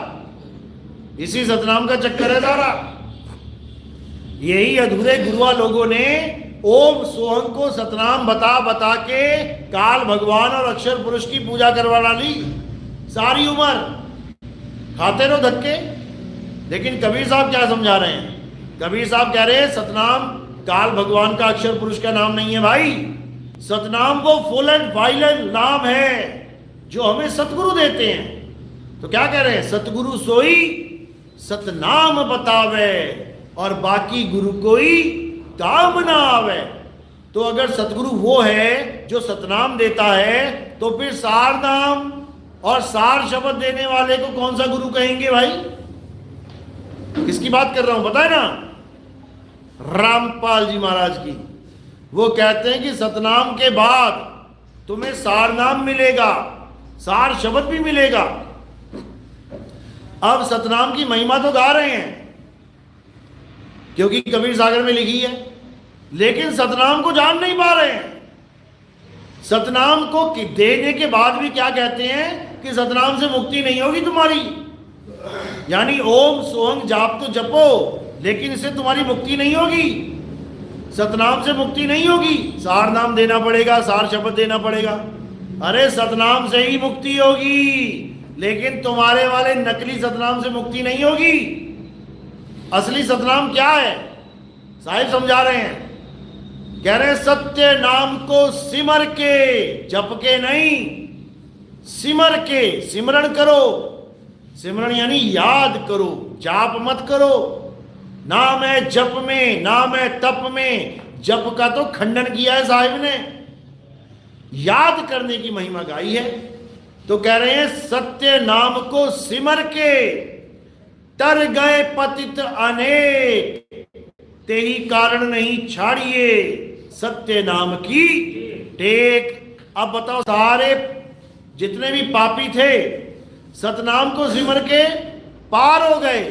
इसी सतनाम का चक्कर है सारा। यही अधूरे गुरुआ लोगों ने ओम सोहम को सतनाम बता बता के काल भगवान और अक्षर पुरुष की पूजा करवा ली। सारी उम्र खाते रहो धक्के। लेकिन कबीर साहब क्या समझा रहे हैं? कबीर साहब कह रहे हैं सतनाम काल भगवान का अक्षर पुरुष का नाम नहीं है भाई। सतनाम वो फुल एंड फाइनल नाम है जो हमें सतगुरु देते हैं। तो क्या कह रहे हैं? सतगुरु सोई सतनाम बतावे और बाकी गुरु कोई काम ना आवे। तो अगर सतगुरु वो है जो सतनाम देता है, तो फिर सार नाम और सार शब्द देने वाले को कौन सा गुरु कहेंगे भाई? किसकी बात कर रहा हूं पता है ना? रामपाल जी महाराज की। वो कहते हैं कि सतनाम के बाद तुम्हें सार नाम मिलेगा, सार शब्द भी मिलेगा। अब सतनाम की महिमा तो गा रहे हैं क्योंकि कबीर सागर में लिखी है, लेकिन सतनाम को जान नहीं पा रहे हैं। सतनाम को देने के बाद भी क्या कहते हैं कि सतनाम से मुक्ति नहीं होगी तुम्हारी। यानी ओम सोहम जाप तो जपो, लेकिन इससे तुम्हारी मुक्ति नहीं होगी, सतनाम से मुक्ति नहीं होगी। सार नाम देना पड़ेगा, सार शब्द देना पड़ेगा। अरे सतनाम से ही मुक्ति होगी, लेकिन तुम्हारे वाले नकली सतनाम से मुक्ति नहीं होगी। असली सतनाम क्या है? साहिब समझा रहे हैं, कह रहे सत्य नाम को सिमर के, जप के नहीं, सिमर के, सिमरण करो। सिमरण यानी याद करो, जाप मत करो। नाम है जप में, नाम है तप में। जप का तो खंडन किया है साहिब ने, याद करने की महिमा गाई है। तो कह रहे हैं सत्य नाम को सिमर के तर गए पतित अनेक, तेही कारण नहीं छाड़िए सत्य नाम की टेक। अब बताओ, सारे जितने भी पापी थे सतनाम को सिमर के पार हो गए।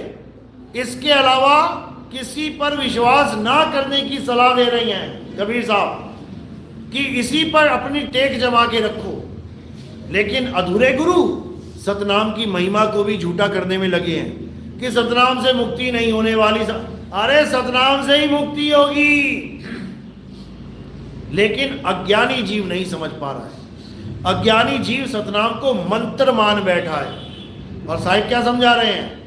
इसके अलावा किसी पर विश्वास ना करने की सलाह दे रही हैं कबीर साहब कि इसी पर अपनी टेक जमा के रखो। लेकिन अधूरे गुरु सतनाम की महिमा को भी झूठा करने में लगे हैं कि सतनाम से मुक्ति नहीं होने वाली। अरे सतनाम से ही मुक्ति होगी, लेकिन अज्ञानी जीव नहीं समझ पा रहा है। अज्ञानी जीव सतनाम को मंत्र मान बैठा है। और साहिब क्या समझा रहे हैं?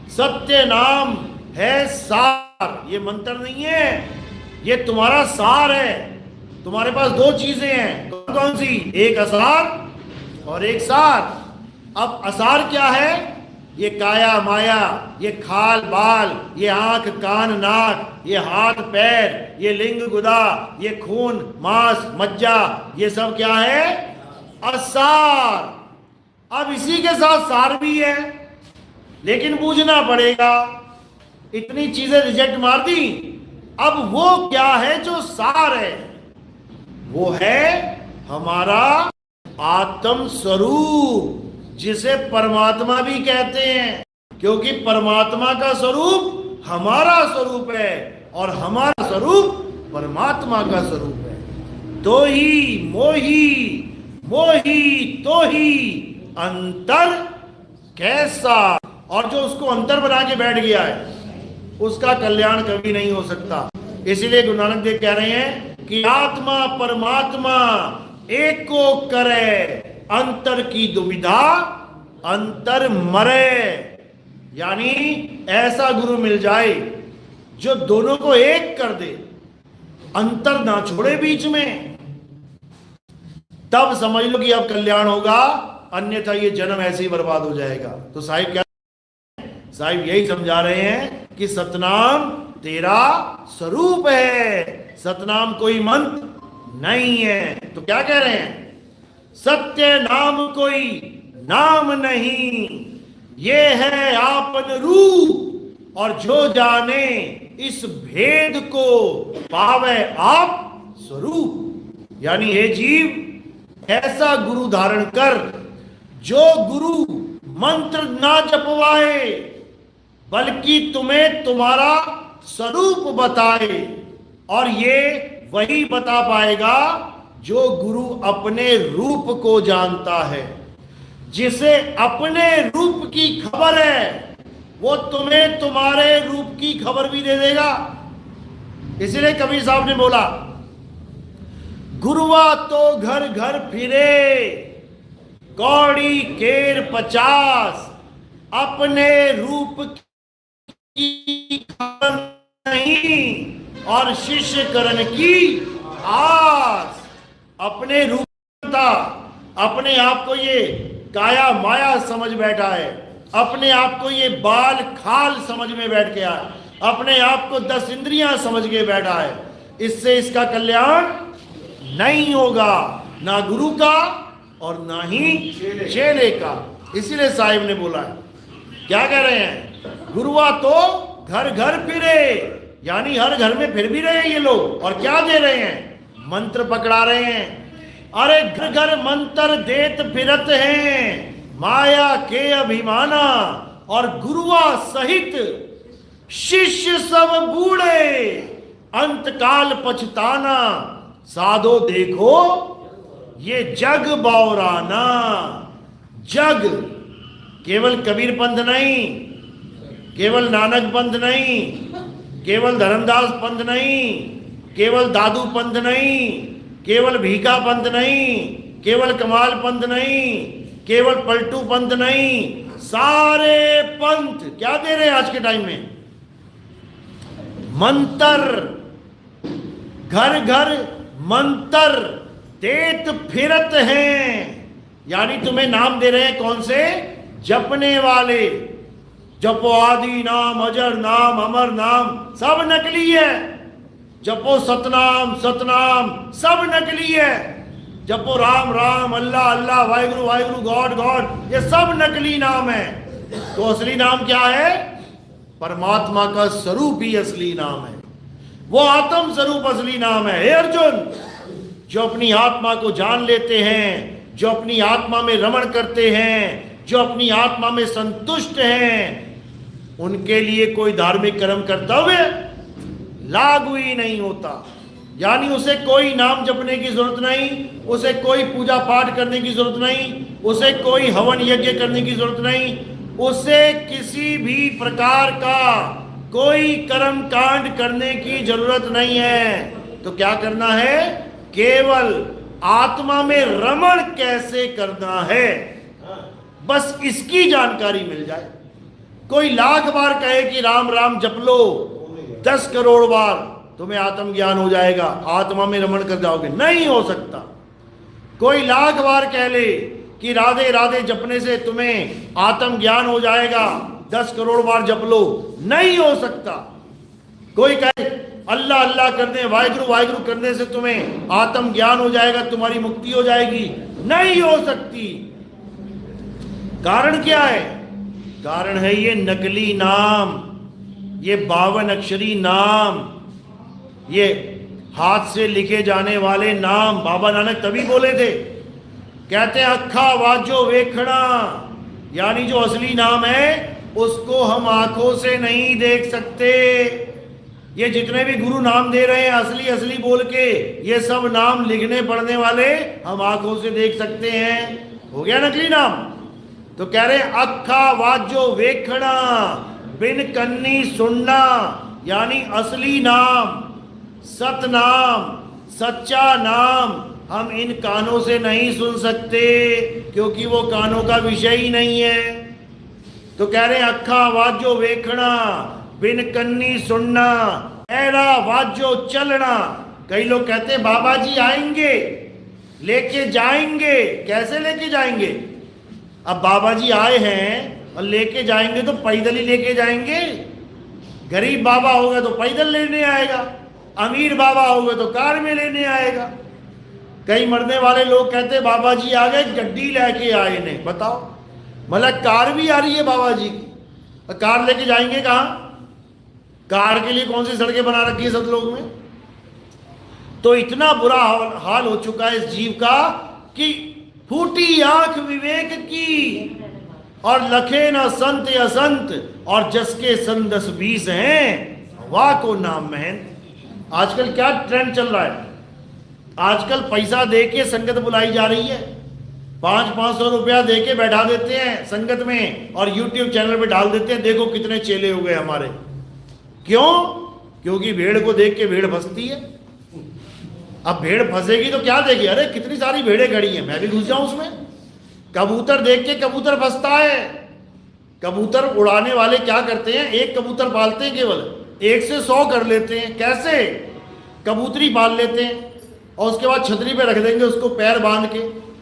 सत्य नाम है सार, ये मंत्र नहीं है, ये तुम्हारा सार है। तुम्हारे पास दो चीजें हैं, कौन कौन सी? एक असार और एक सार। अब असार क्या है? ये काया माया, ये खाल बाल, ये आंख कान नाक, ये हाथ पैर, ये लिंग गुदा, ये खून मांस मज्जा, ये सब क्या है? असार। अब इसी के साथ सार भी है, लेकिन बूझना पड़ेगा। इतनी चीजें रिजेक्ट मार दी, अब वो क्या है जो सार है? वो है हमारा आत्म स्वरूप, जिसे परमात्मा भी कहते हैं, क्योंकि परमात्मा का स्वरूप हमारा स्वरूप है और हमारा स्वरूप परमात्मा का स्वरूप है। तो ही मोही मोही तो ही अंतर कैसा। और जो उसको अंतर बना के बैठ गया है उसका कल्याण कभी नहीं हो सकता। इसीलिए गुरु नानक देव कह रहे हैं कि आत्मा परमात्मा एक को करे, अंतर की दुविधा अंतर मरे। यानी ऐसा गुरु मिल जाए जो दोनों को एक कर दे, अंतर ना छोड़े बीच में, तब समझ लो कि अब कल्याण होगा, अन्यथा ये जन्म ऐसे ही बर्बाद हो जाएगा। तो साहिब क्या, साहिब यही समझा रहे हैं कि सतनाम तेरा स्वरूप है, सतनाम कोई मंत्र नहीं है। तो क्या कह रहे हैं? सत्य नाम कोई नाम नहीं, ये है आपन रूप, और जो जाने इस भेद को पावे आप स्वरूप। यानी हे जीव, ऐसा गुरु धारण कर जो गुरु मंत्र ना जपवाए बल्कि तुम्हें तुम्हारा स्वरूप बताए, और ये वही बता पाएगा जो गुरु अपने रूप को जानता है। जिसे अपने रूप की खबर है वो तुम्हें तुम्हारे रूप की खबर भी दे देगा। इसलिए कबीर साहब ने बोला, गुरुआ तो घर घर फिरे, कौड़ी केर 50, अपने रूप की खबर नहीं और शिष्य करण की आस। अपने रूप का, अपने आप को ये काया माया समझ बैठा है, अपने आप को ये बाल खाल समझ में बैठ गया है, अपने आप को 10 इंद्रियां समझ के बैठा है। इससे इसका कल्याण नहीं होगा, ना गुरु का और ना ही चेले का। इसीलिए साहिब ने बोला है, क्या कह रहे हैं? गुरुआ तो घर घर फिरे, यानी हर घर में फिर भी रहे हैं ये लोग, और क्या दे रहे हैं? मंत्र पकड़ा रहे हैं। अरे घर घर मंत्र देत फिरत हैं, माया के अभिमाना, और गुरुआ सहित शिष्य सब बूढ़े, अंतकाल पछताना, साधो देखो ये जग बौराना। जग केवल कबीर पंथ नहीं, केवल नानक पंथ नहीं, केवल धर्मदास पंथ नहीं, केवल दादू पंथ नहीं, केवल भीखा पंथ नहीं, केवल कमाल पंथ नहीं, केवल पलटू पंथ नहीं, सारे पंथ क्या दे रहे हैं आज के टाइम में? मंत्र, घर घर मंत्र देत फिरत हैं। यानी तुम्हें नाम दे रहे हैं, कौन से? जपने वाले। जपो आदि नाम, अजर नाम, अमर नाम, सब नकली है। जपो सतनाम, सतनाम, सब नकली है। जपो राम राम, अल्लाह अल्लाह, वाहिगुरु वाहिगुरु, गॉड गॉड, ये सब नकली नाम है। तो असली नाम क्या है? परमात्मा का स्वरूप ही असली नाम है, वो आत्म स्वरूप असली नाम है। हे अर्जुन, जो अपनी आत्मा को जान लेते हैं, जो अपनी आत्मा में रमण करते हैं, जो अपनी आत्मा में संतुष्ट हैं, उनके लिए कोई धार्मिक कर्म कर्तव्य लागू ही नहीं होता। यानी उसे कोई नाम जपने की जरूरत नहीं, उसे कोई पूजा पाठ करने की जरूरत नहीं, उसे कोई हवन यज्ञ करने की जरूरत नहीं, उसे किसी भी प्रकार का कोई कर्म कांड करने की जरूरत नहीं है। तो क्या करना है? केवल आत्मा में रमण कैसे करना है, बस इसकी जानकारी मिल जाए। कोई लाख बार कहे कि राम राम जप लो, 10 करोड़ बार, तुम्हें आत्म ज्ञान हो जाएगा, आत्मा में रमण कर जाओगे, नहीं हो सकता। कोई लाख बार कह ले कि राधे राधे जपने से तुम्हें आत्म ज्ञान हो जाएगा, 10 करोड़ बार जप लो, नहीं हो सकता। कोई कहे अल्लाह अल्लाह करने, वाहिगुरु वाहिगुरु करने से तुम्हें आत्म ज्ञान हो जाएगा, तुम्हारी मुक्ति हो जाएगी, नहीं हो सकती। कारण क्या है? कारण है ये नकली नाम, ये 52 अक्षरी नाम, ये हाथ से लिखे जाने वाले नाम। बाबा नानक तभी बोले थे, कहते हैं अखा वाजो वेखना, यानी जो असली नाम है उसको हम आंखों से नहीं देख सकते। ये जितने भी गुरु नाम दे रहे हैं असली असली बोल के, ये सब नाम लिखने पढ़ने वाले हम आंखों से देख सकते हैं। हो गया नकली नाम। तो कह रहे हैं अखा वाजो वेखना, बिन कन्नी सुनना, यानी असली नाम, सतनाम, सच्चा नाम हम इन कानों से नहीं सुन सकते, क्योंकि वो कानों का विषय ही नहीं है। तो कह रहे हैं अखा वाजो वेखना, बिन कन्नी सुनना, ऐरा वाजो चलना। कई लोग कहते हैं बाबा जी आएंगे, लेके जाएंगे। कैसे लेके जाएंगे? अब बाबा जी आए हैं और लेके जाएंगे तो पैदल ही लेके जाएंगे, गरीब बाबा होगा तो पैदल लेने आएगा, अमीर बाबा होगा तो कार में लेने आएगा। कई मरने वाले लोग कहते बाबा जी आ गए, गड्डी लेके आए ने। बताओ, मतलब कार भी आ रही है बाबा जी की, कार लेके जाएंगे कहाँ? कार के लिए कौन सी सड़कें बना रखी है सतलोक में? तो इतना बुरा हाल हो चुका है इस जीव का कि फूटी आंख विवेक की और लखे न संत असंत और जसके संग 10-20 हैं वाह को नाम महन। आजकल क्या ट्रेंड चल रहा है? आजकल पैसा दे के संगत बुलाई जा रही है, 500-500 रुपया दे के बैठा देते हैं संगत में और यूट्यूब चैनल पे डाल देते हैं, देखो कितने चेले हो गए हमारे। क्यों? क्योंकि भेड़ को देख के भेड़ फंसती है। अब भेड़ फंसेगी तो क्या देगी? अरे कितनी सारी भेड़ें खड़ी हैं, मैं भी घुस जाऊं उसमें। कबूतर देख के कबूतर फंसता है। कबूतर उड़ाने वाले क्या करते हैं? एक कबूतर पालते हैं, केवल 1 से 100 कर लेते हैं। कैसे? कबूतरी पाल लेते हैं और उसके बाद छतरी पे रख देंगे उसको पैर बांध के।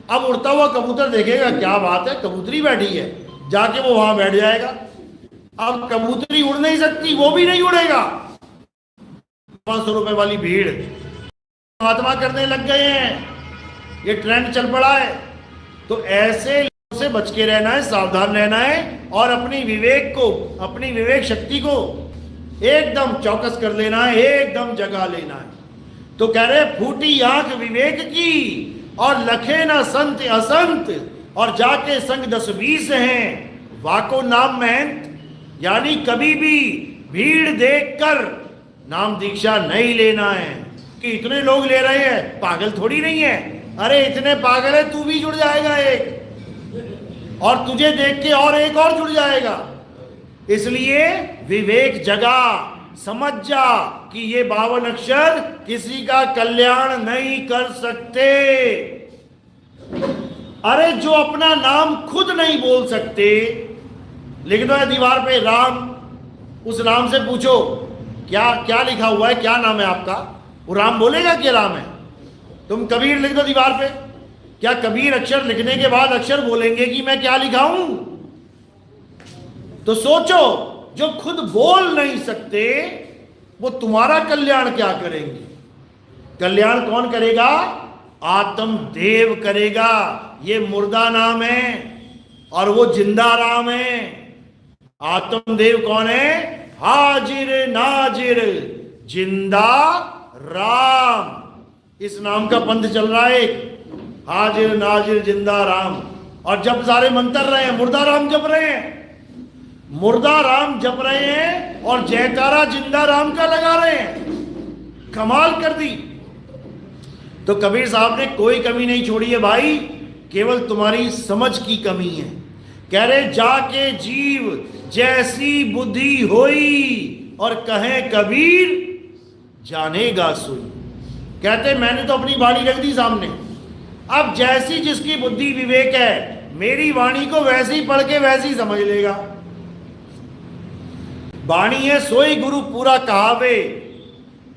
अब उड़ता हुआ कबूतर देखेगा, क्या बात है, कबूतरी बैठी है, जाके वो वहां बैठ जाएगा। अब कबूतरी उड़ नहीं सकती, वो भी नहीं उड़ेगा। 500 रुपए वाली भीड़ महात्मा करने लग गए हैं, ये ट्रेंड चल पड़ा है। तो ऐसे लोगों से बच के रहना है, सावधान रहना है और अपनी विवेक को, अपनी विवेक शक्ति को एकदम चौकस कर लेना है, एकदम जगा लेना है। तो कह रहे फूटी आंख विवेक की और लखे न संत असंत और जाके संग 10-20 हैं वाको नाम महंत। यानी कभी भी भीड़ देखकर नाम दीक्षा नहीं लेना है कि इतने लोग ले रहे हैं, पागल थोड़ी नहीं है। अरे इतने पागल है, तू भी जुड़ जाएगा एक, और तुझे देख के और एक और जुड़ जाएगा। इसलिए विवेक जगा, समझ जा कि ये 52 अक्षर किसी का कल्याण नहीं कर सकते। अरे जो अपना नाम खुद नहीं बोल सकते, लिख दो दीवार पे राम, उस राम से पूछो क्या क्या लिखा हुआ है, क्या नाम है आपका? वो राम बोलेगा कि राम है? तुम कबीर लिख दो दीवार पे, क्या कबीर अक्षर लिखने के बाद अक्षर बोलेंगे कि मैं क्या लिखा हूं? तो सोचो, जो खुद बोल नहीं सकते वो तुम्हारा कल्याण क्या करेंगे? कल्याण कौन करेगा? आत्मदेव करेगा। ये मुर्दा नाम है और वो जिंदा राम है। आत्मदेव कौन है? हाजिर नाजिर जिंदा राम। इस नाम का पंथ चल रहा है, हाजिर नाजिर जिंदा राम। और जब सारे मंत्र रहे हैं, मुर्दा राम जप रहे हैं, मुर्दा राम जप रहे हैं और जयकारा जिंदा राम का लगा रहे हैं। कमाल कर दी। तो कबीर साहब ने कोई कमी नहीं छोड़ी है भाई, केवल तुम्हारी समझ की कमी है। कह रहे जाके जीव जैसी बुद्धि होई और कहे कबीर जानेगा सोई। कहते मैंने तो अपनी वाणी रख दी सामने, अब जैसी जिसकी बुद्धि विवेक है, मेरी वाणी को वैसे ही पढ़ के वैसे ही समझ लेगा। वाणी है सोई गुरु पूरा कहावे,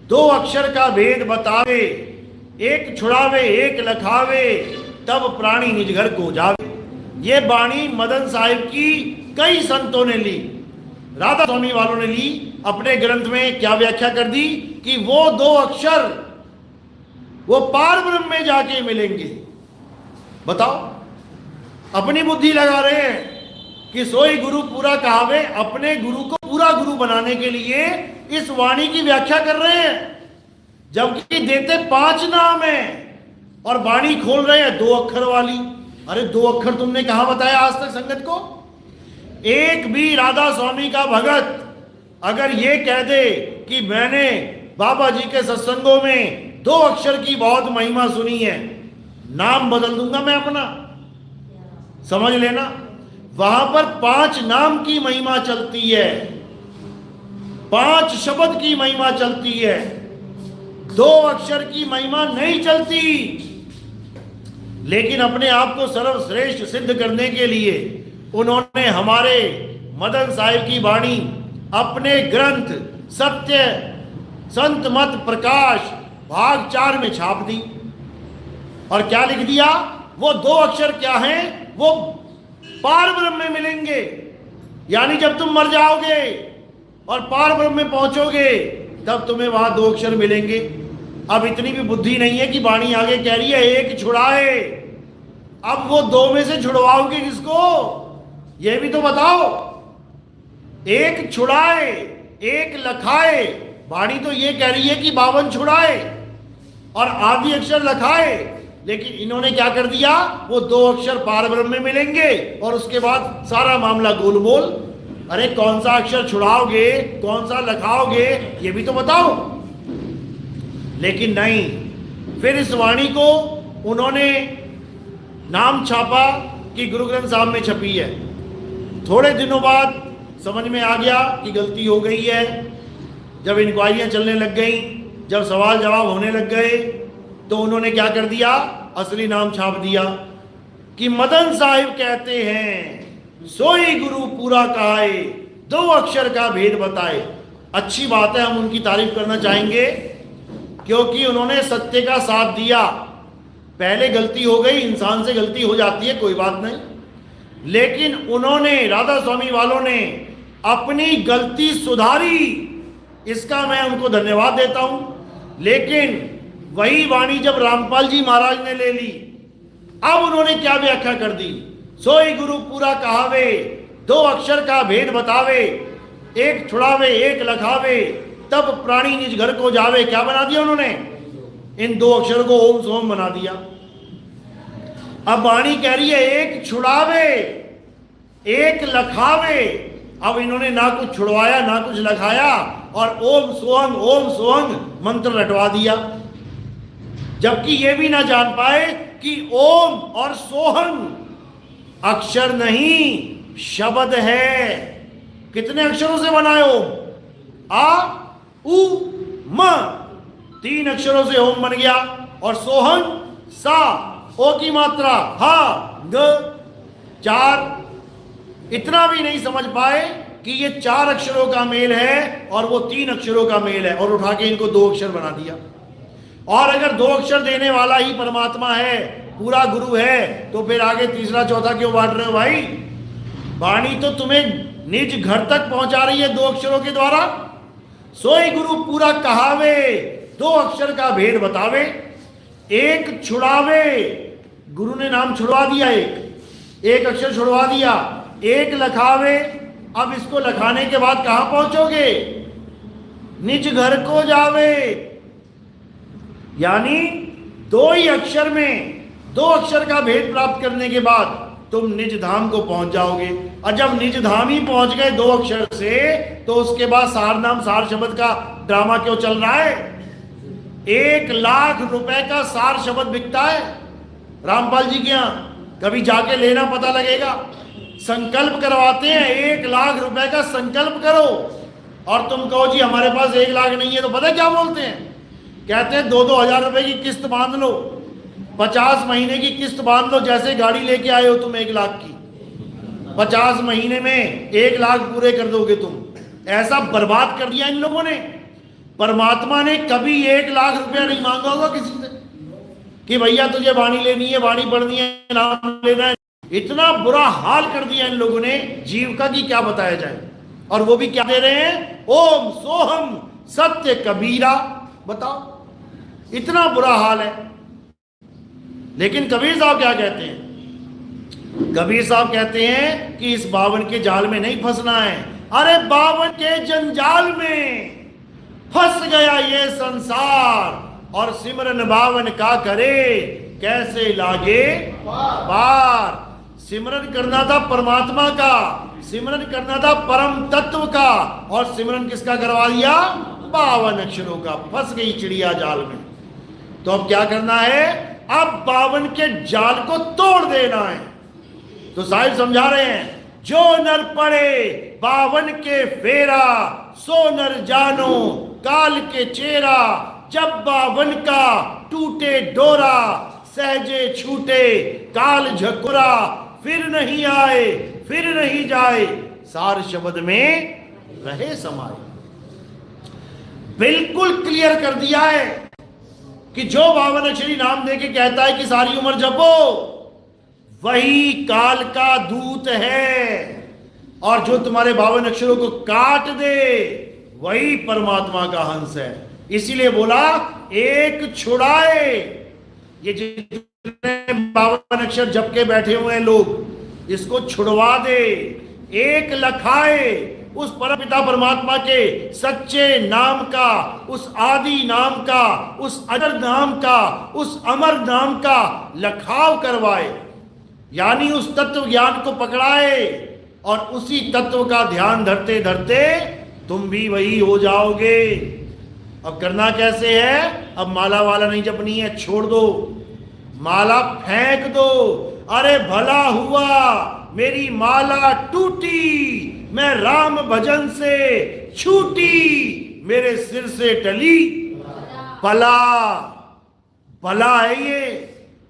2 अक्षर का भेद बतावे, एक छुड़ावे एक लखावे, तब प्राणी निज घर को जावे। ये वाणी मदन साहिब की कई संतों ने ली, राधा स्वामी वालों ने ली। अपने ग्रंथ में क्या व्याख्या कर दी कि वो 2 अक्षर वो पार ब्रह्म में जाके मिलेंगे। बताओ, अपनी बुद्धि लगा रहे हैं कि सोई गुरु पूरा कहावे, अपने गुरु को पूरा गुरु बनाने के लिए इस वाणी की व्याख्या कर रहे हैं, जबकि देते 5 नाम है और वाणी खोल रहे हैं 2 अक्षर वाली। अरे 2 अक्षर तुमने कहां बताया आज तक संगत को? एक भी राधा स्वामी का भगत अगर ये कह दे कि मैंने बाबा जी के सत्संगों में 2 अक्षर की बहुत महिमा सुनी है, नाम बदल दूंगा मैं अपना। समझ लेना, वहां पर 5 नाम की महिमा चलती है, 5 शब्द की महिमा चलती है, 2 अक्षर की महिमा नहीं चलती। लेकिन अपने आप को सर्वश्रेष्ठ सिद्ध करने के लिए उन्होंने हमारे मदन साहिब की वाणी अपने ग्रंथ सत्य संत मत प्रकाश भाग 4 में छाप दी। और क्या लिख दिया? वो 2 अक्षर क्या हैं? वो पार ब्रह्म में मिलेंगे। यानी जब तुम मर जाओगे और पार ब्रह्म में पहुंचोगे तब तुम्हें वहां 2 अक्षर मिलेंगे। अब इतनी भी बुद्धि नहीं है कि वाणी आगे कह रही है एक छुड़ाए, अब वो 2 में से छुड़वाओगे किसको, ये भी तो बताओ। एक छुड़ाए एक लखाए, वाणी तो ये कह रही है कि 52 छुड़ाए और आदि अक्षर लखाए, लेकिन इन्होंने क्या कर दिया, वो 2 अक्षर पार ब्रह्म में मिलेंगे और उसके बाद सारा मामला गोलमोल। अरे कौन सा अक्षर छुड़ाओगे, कौन सा लखाओगे, ये भी तो बताओ। लेकिन नहीं, फिर इस वाणी को उन्होंने नाम छापा कि गुरु ग्रंथ साहब में छपी है। थोड़े दिनों बाद समझ में आ गया कि गलती हो गई है। जब इंक्वायरियां चलने लग गई, जब सवाल जवाब होने लग गए, तो उन्होंने क्या कर दिया, असली नाम छाप दिया कि मदन साहिब कहते हैं सोई गुरु पूरा कहाए, 2 अक्षर का भेद बताए। अच्छी बात है, हम उनकी तारीफ करना चाहेंगे क्योंकि उन्होंने सत्य का साथ दिया। पहले गलती हो गई, इंसान से गलती हो जाती है, कोई बात नहीं, लेकिन उन्होंने, राधा स्वामी वालों ने अपनी गलती सुधारी, इसका मैं उनको धन्यवाद देता हूं। लेकिन वही वाणी जब रामपाल जी महाराज ने ले ली, अब उन्होंने क्या व्याख्या कर दी, सोई गुरु पूरा कहावे, 2 अक्षर का भेद बतावे, एक छुड़ावे एक लखावे, तब प्राणी निज घर को जावे। क्या बना दिया उन्होंने, इन 2 अक्षर को ओम सोम बना दिया। अब वाणी कह रही है एक छुड़ावे एक लखावे, अब इन्होंने ना कुछ छुड़वाया ना कुछ लखाया और ओम सोहंग मंत्र रटवा दिया, जबकि ये भी ना जान पाए कि ओम और सोहंग अक्षर नहीं शब्द है। कितने अक्षरों से बना है ओम, आ उ म, 3 अक्षरों से ओम बन गया, और सोहंग सा, ओ की मात्रा हा ग 4। इतना भी नहीं समझ पाए कि ये 4 अक्षरों का मेल है और वो 3 अक्षरों का मेल है, और उठा के इनको 2 अक्षर बना दिया। और अगर 2 अक्षर देने वाला ही परमात्मा है, पूरा गुरु है, तो फिर आगे तीसरा चौथा क्यों बांट रहे हो भाई। वाणी तो तुम्हें निज घर तक पहुंचा रही है 2 अक्षरों के द्वारा। सोई गुरु पूरा कहावे, 2 अक्षर का भेद बतावे, एक छुड़ावे, गुरु ने नाम छुड़वा दिया, एक अक्षर छुड़वा दिया, एक लखावे। अब इसको लखाने के बाद कहां पहुंचोगे, निज घर को जावे, यानी 2 ही अक्षर में 2 अक्षर का भेद प्राप्त करने के बाद तुम निज धाम को पहुंच जाओगे। और जब निज धाम ही पहुंच गए 2 अक्षर से, तो उसके बाद सार नाम सार शब्द का ड्रामा क्यों चल रहा है। 1 लाख रुपए का सार शब्द बिकता है रामपाल जी के यहां, कभी जाके लेना, पता लगेगा। संकल्प करवाते हैं, 1 लाख रुपए का संकल्प करो, और तुम कहो जी हमारे पास 1 लाख नहीं है, तो पता क्या बोलते हैं, कहते हैं 2-2 हजार रुपए की किस्त बांध लो, 50 महीने की किस्त बांध लो, जैसे गाड़ी लेके आए हो तुम 1 लाख की, 50 महीने में 1 लाख पूरे कर दोगे तुम। ऐसा बर्बाद कर दिया इन लोगों ने। परमात्मा ने कभी 1 लाख रुपया नहीं मांगा होगा किसी से कि भैया तुझे वाणी लेनी है, वाणी पढ़नी है, नाम लेना है। इतना बुरा हाल कर दिया इन लोगों ने जीव का कि क्या बताया जाए। और वो भी क्या दे रहे हैं, ओम सोहम सत्य कबीरा। बताओ, इतना बुरा हाल है। लेकिन कबीर साहब क्या कहते हैं, कबीर साहब कहते हैं कि इस 52 के जाल में नहीं फंसना है। अरे 52 के जंजाल में फंस गया ये संसार, और सिमरन 52 का करे कैसे लागे पार। सिमरन करना था परमात्मा का, सिमरन करना था परम तत्व का, और सिमरन किसका करवा दिया, 52 अक्षरों का। फंस गई चिड़िया जाल में। तो अब क्या करना है, अब 52 के जाल को तोड़ देना है। तो साहिब समझा रहे हैं, जो नर पड़े 52 के फेरा, सो नर जानो काल के चेहरा। जब 52 का टूटे डोरा, सहजे छूटे काल झकुरा। फिर नहीं आए फिर नहीं जाए, सार शब्द में रहे समाये। बिल्कुल क्लियर कर दिया है कि जो 52 अक्षरी नाम देके कहता है कि सारी उम्र जपो, वही काल का दूत है। और जो तुम्हारे 52 अक्षरों को काट दे वही परमात्मा का हंस है। इसीलिए बोला एक छुड़ाए। ये जितने 52 अक्षर जप के बैठे हुए हैं लोग, इसको छुड़वा दे। एक लखाए, उस परमपिता परमात्मा के सच्चे नाम का, उस आदि नाम का, उस अजर नाम का, उस अमर नाम का लखाव करवाए, यानी उस तत्व ज्ञान को पकड़ाए और उसी तत्व का ध्यान धरते धरते तुम भी वही हो जाओगे। अब करना कैसे है? अब माला वाला नहीं जपनी है, छोड़ दो, माला फेंक दो। अरे भला हुआ मेरी माला टूटी, मैं राम भजन से छूटी, मेरे सिर से टली भला। भला है ये,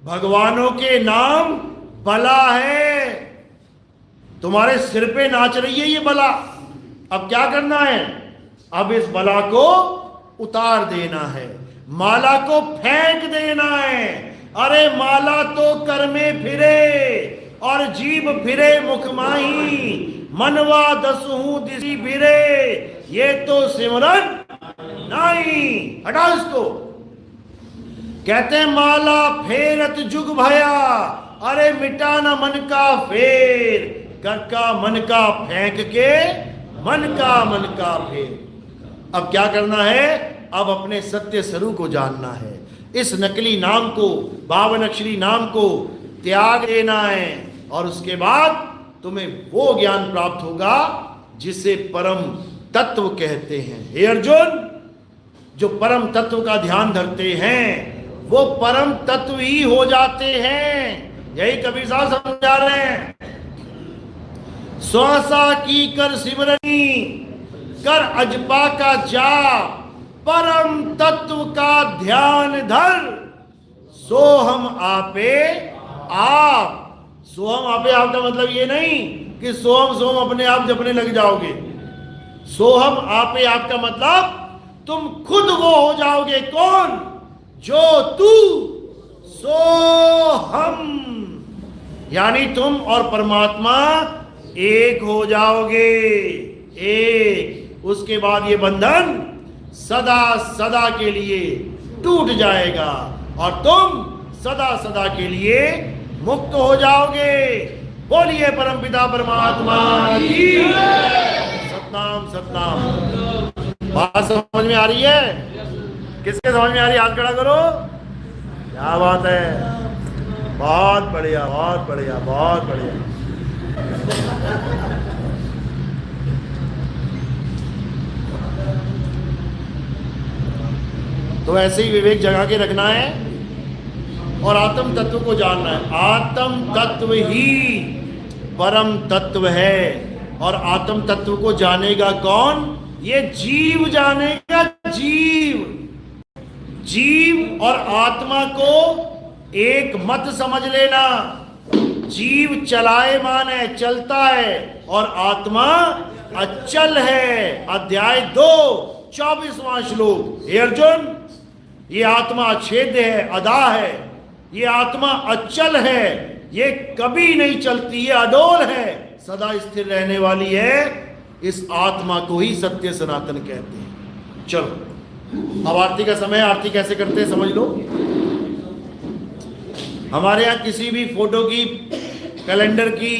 भगवानों के नाम भला है। तुम्हारे सिर पे नाच रही है ये बला। अब क्या करना है? अब इस बला को उतार देना है, माला को फेंक देना है। अरे माला तो कर में फिरे और जीभ फिरे मुख माही, मनवा दसहू दिसी फिरे, ये तो सिमरन नहीं। हटाओ इसको। कहते हैं माला फेरत जुग भया, अरे मिटा न मन का फेर, कर का मन का फेंक के मन का फेर। अब क्या करना है? अब अपने सत्य स्वरूप को जानना है। इस नकली नाम को, 52 अक्षरी नाम को त्याग देना है और उसके बाद तुम्हें वो ज्ञान प्राप्त होगा जिसे परम तत्व कहते हैं। हे अर्जुन, जो परम तत्व का ध्यान धरते हैं वो परम तत्व ही हो जाते हैं। यही कबीर साहब समझा रहे हैं। श्वासा की कर सिमरनी, कर अजपा का जाप, परम तत्व का ध्यान धर, सो हम आपे आप। सोहम आपे आप का मतलब ये नहीं कि सोहम सोहम अपने आप जपने लग जाओगे। सोहम आपे आप का मतलब तुम खुद वो हो जाओगे। कौन? जो तू सो हम, यानी तुम और परमात्मा एक हो जाओगे। एक। उसके बाद ये बंधन सदा सदा के लिए टूट जाएगा और तुम सदा सदा के लिए मुक्त हो जाओगे। बोलिए परमपिता परमात्मा की सतनाम सतनाम। बात समझ में आ रही है? किसके समझ में आ रही है? हाथ खड़ा करो। क्या बात है, बहुत बढ़िया बहुत बढ़िया बहुत बढ़िया। तो ऐसे ही विवेक जगा के रखना है और आत्म तत्व को जानना है। आत्म तत्व ही परम तत्व है और आत्म तत्व को जानेगा कौन? ये जीव जानेगा। जीव जीव और आत्मा को एक मत समझ लेना। जीव चलायमान है, चलता है, और आत्मा अचल है। अध्याय 2 24वां श्लोक। हे अर्जुन, ये आत्मा अछेद्य है, अदा है। ये आत्मा अचल है, ये कभी नहीं चलती, ये अडोल है, सदा स्थिर रहने वाली है। इस आत्मा को ही सत्य सनातन कहते हैं। चलो अब आरती का समय। आरती कैसे करते हैं समझ लो। हमारे यहाँ किसी भी फोटो की, कैलेंडर की,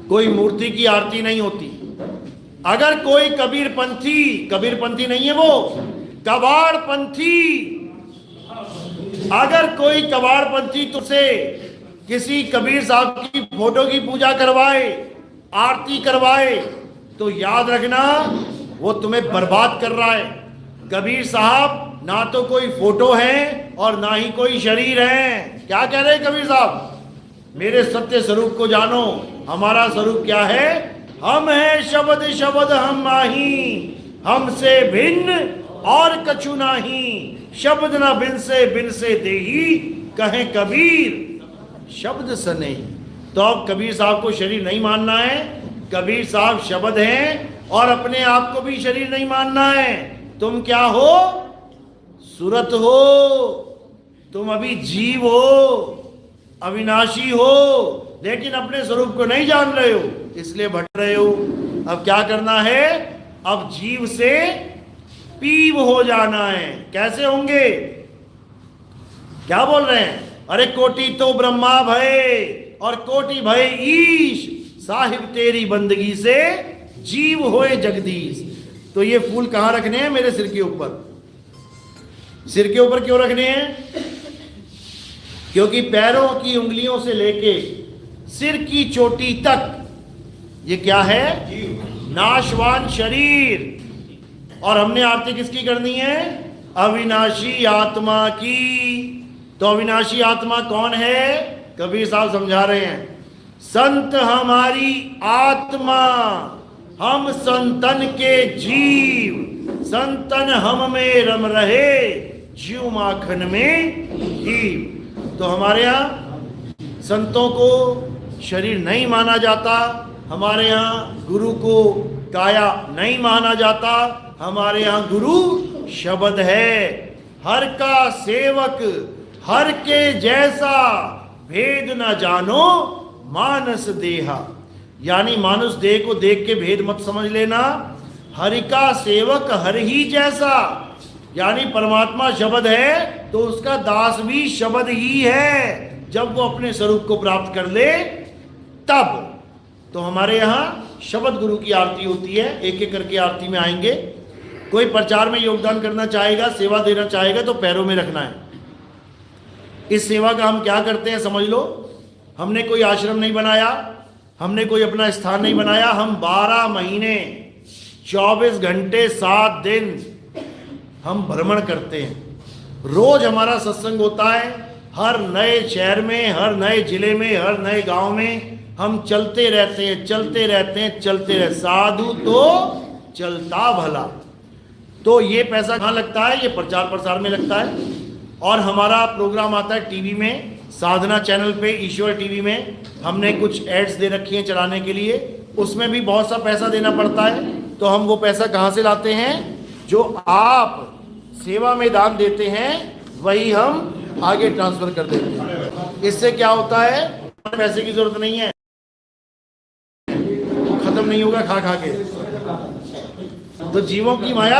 कोई मूर्ति की आरती नहीं होती। अगर कोई कबीरपंथी नहीं है, वो कबाड़पंथी, अगर कोई कबाड़पंथी तुझसे किसी कबीर साहब की फोटो की पूजा करवाए, आरती करवाए, तो याद रखना वो तुम्हें बर्बाद कर रहा है। कबीर साहब ना तो कोई फोटो है और ना ही कोई शरीर है। क्या कह रहे हैं कबीर साहब? मेरे सत्य स्वरूप को जानो। हमारा स्वरूप क्या है? हम हैं शब्द शब्द हम माही, हमसे भिन्न और कछु नाही, शब्द न बिन से देही, कहे कबीर शब्द से नहीं। तो अब कबीर साहब को शरीर नहीं मानना है। कबीर साहब शब्द हैं और अपने आप को भी शरीर नहीं मानना है। तुम क्या हो? सुरत हो। तुम अभी जीव हो, अविनाशी हो, लेकिन अपने स्वरूप को नहीं जान रहे हो। इसलिए भटक रहे हो। अब क्या करना है? अब जीव से पीव हो जाना है। कैसे होंगे? क्या बोल रहे हैं? अरे कोटि तो ब्रह्मा भय और कोटि भय ईश, साहिब तेरी बंदगी से जीव होए जगदीश। तो ये फूल कहां रखने हैं? मेरे सिर के ऊपर। सिर के ऊपर क्यों रखने हैं? क्योंकि पैरों की उंगलियों से लेके सिर की चोटी तक ये क्या है? नाशवान शरीर। और हमने आरती किसकी करनी है? अविनाशी आत्मा की। तो अविनाशी आत्मा कौन है? कबीर साहब समझा रहे हैं, संत हमारी आत्मा, हम संतन के जीव, संतन हम में रम रहे, जीव माखन में घी। तो हमारे यहाँ संतों को शरीर नहीं माना जाता, हमारे यहाँ गुरु को काया नहीं माना जाता, हमारे यहाँ गुरु शब्द है। हर का सेवक हर के जैसा, भेद न जानो मानस देहा। यानी मानुष देह को देख के भेद मत समझ लेना। हरि का सेवक हर ही जैसा, यानी परमात्मा शब्द है तो उसका दास भी शब्द ही है। जब वो अपने स्वरूप को प्राप्त कर ले तब। तो हमारे यहाँ शब्द गुरु की आरती होती है। एक एक करके आरती में आएंगे। कोई प्रचार में योगदान करना चाहेगा, सेवा देना चाहेगा तो पैरों में रखना है। इस सेवा का हम क्या करते हैं समझ लो। हमने कोई आश्रम नहीं बनाया, हमने कोई अपना स्थान नहीं बनाया। हम 12 महीने 24 घंटे 7 दिन हम भ्रमण करते हैं। रोज हमारा सत्संग होता है। हर नए शहर में, हर नए जिले में, हर नए गांव में हम चलते रहते हैं, चलते रहते हैं, चलते रहते। साधु तो चलता भला। तो ये पैसा कहाँ लगता है? ये प्रचार प्रसार में लगता है। और हमारा प्रोग्राम आता है टीवी में, साधना चैनल पे, ईश्वर टीवी में। हमने कुछ एड्स दे रखी हैं चलाने के लिए, उसमें भी बहुत सा पैसा देना पड़ता है। तो हम वो पैसा कहाँ से लाते हैं? जो आप सेवा में दान देते हैं वही हम आगे ट्रांसफर कर देते हैं। इससे क्या होता है? पैसे की जरूरत नहीं है, खत्म नहीं होगा खा खा के। तो जीवों की माया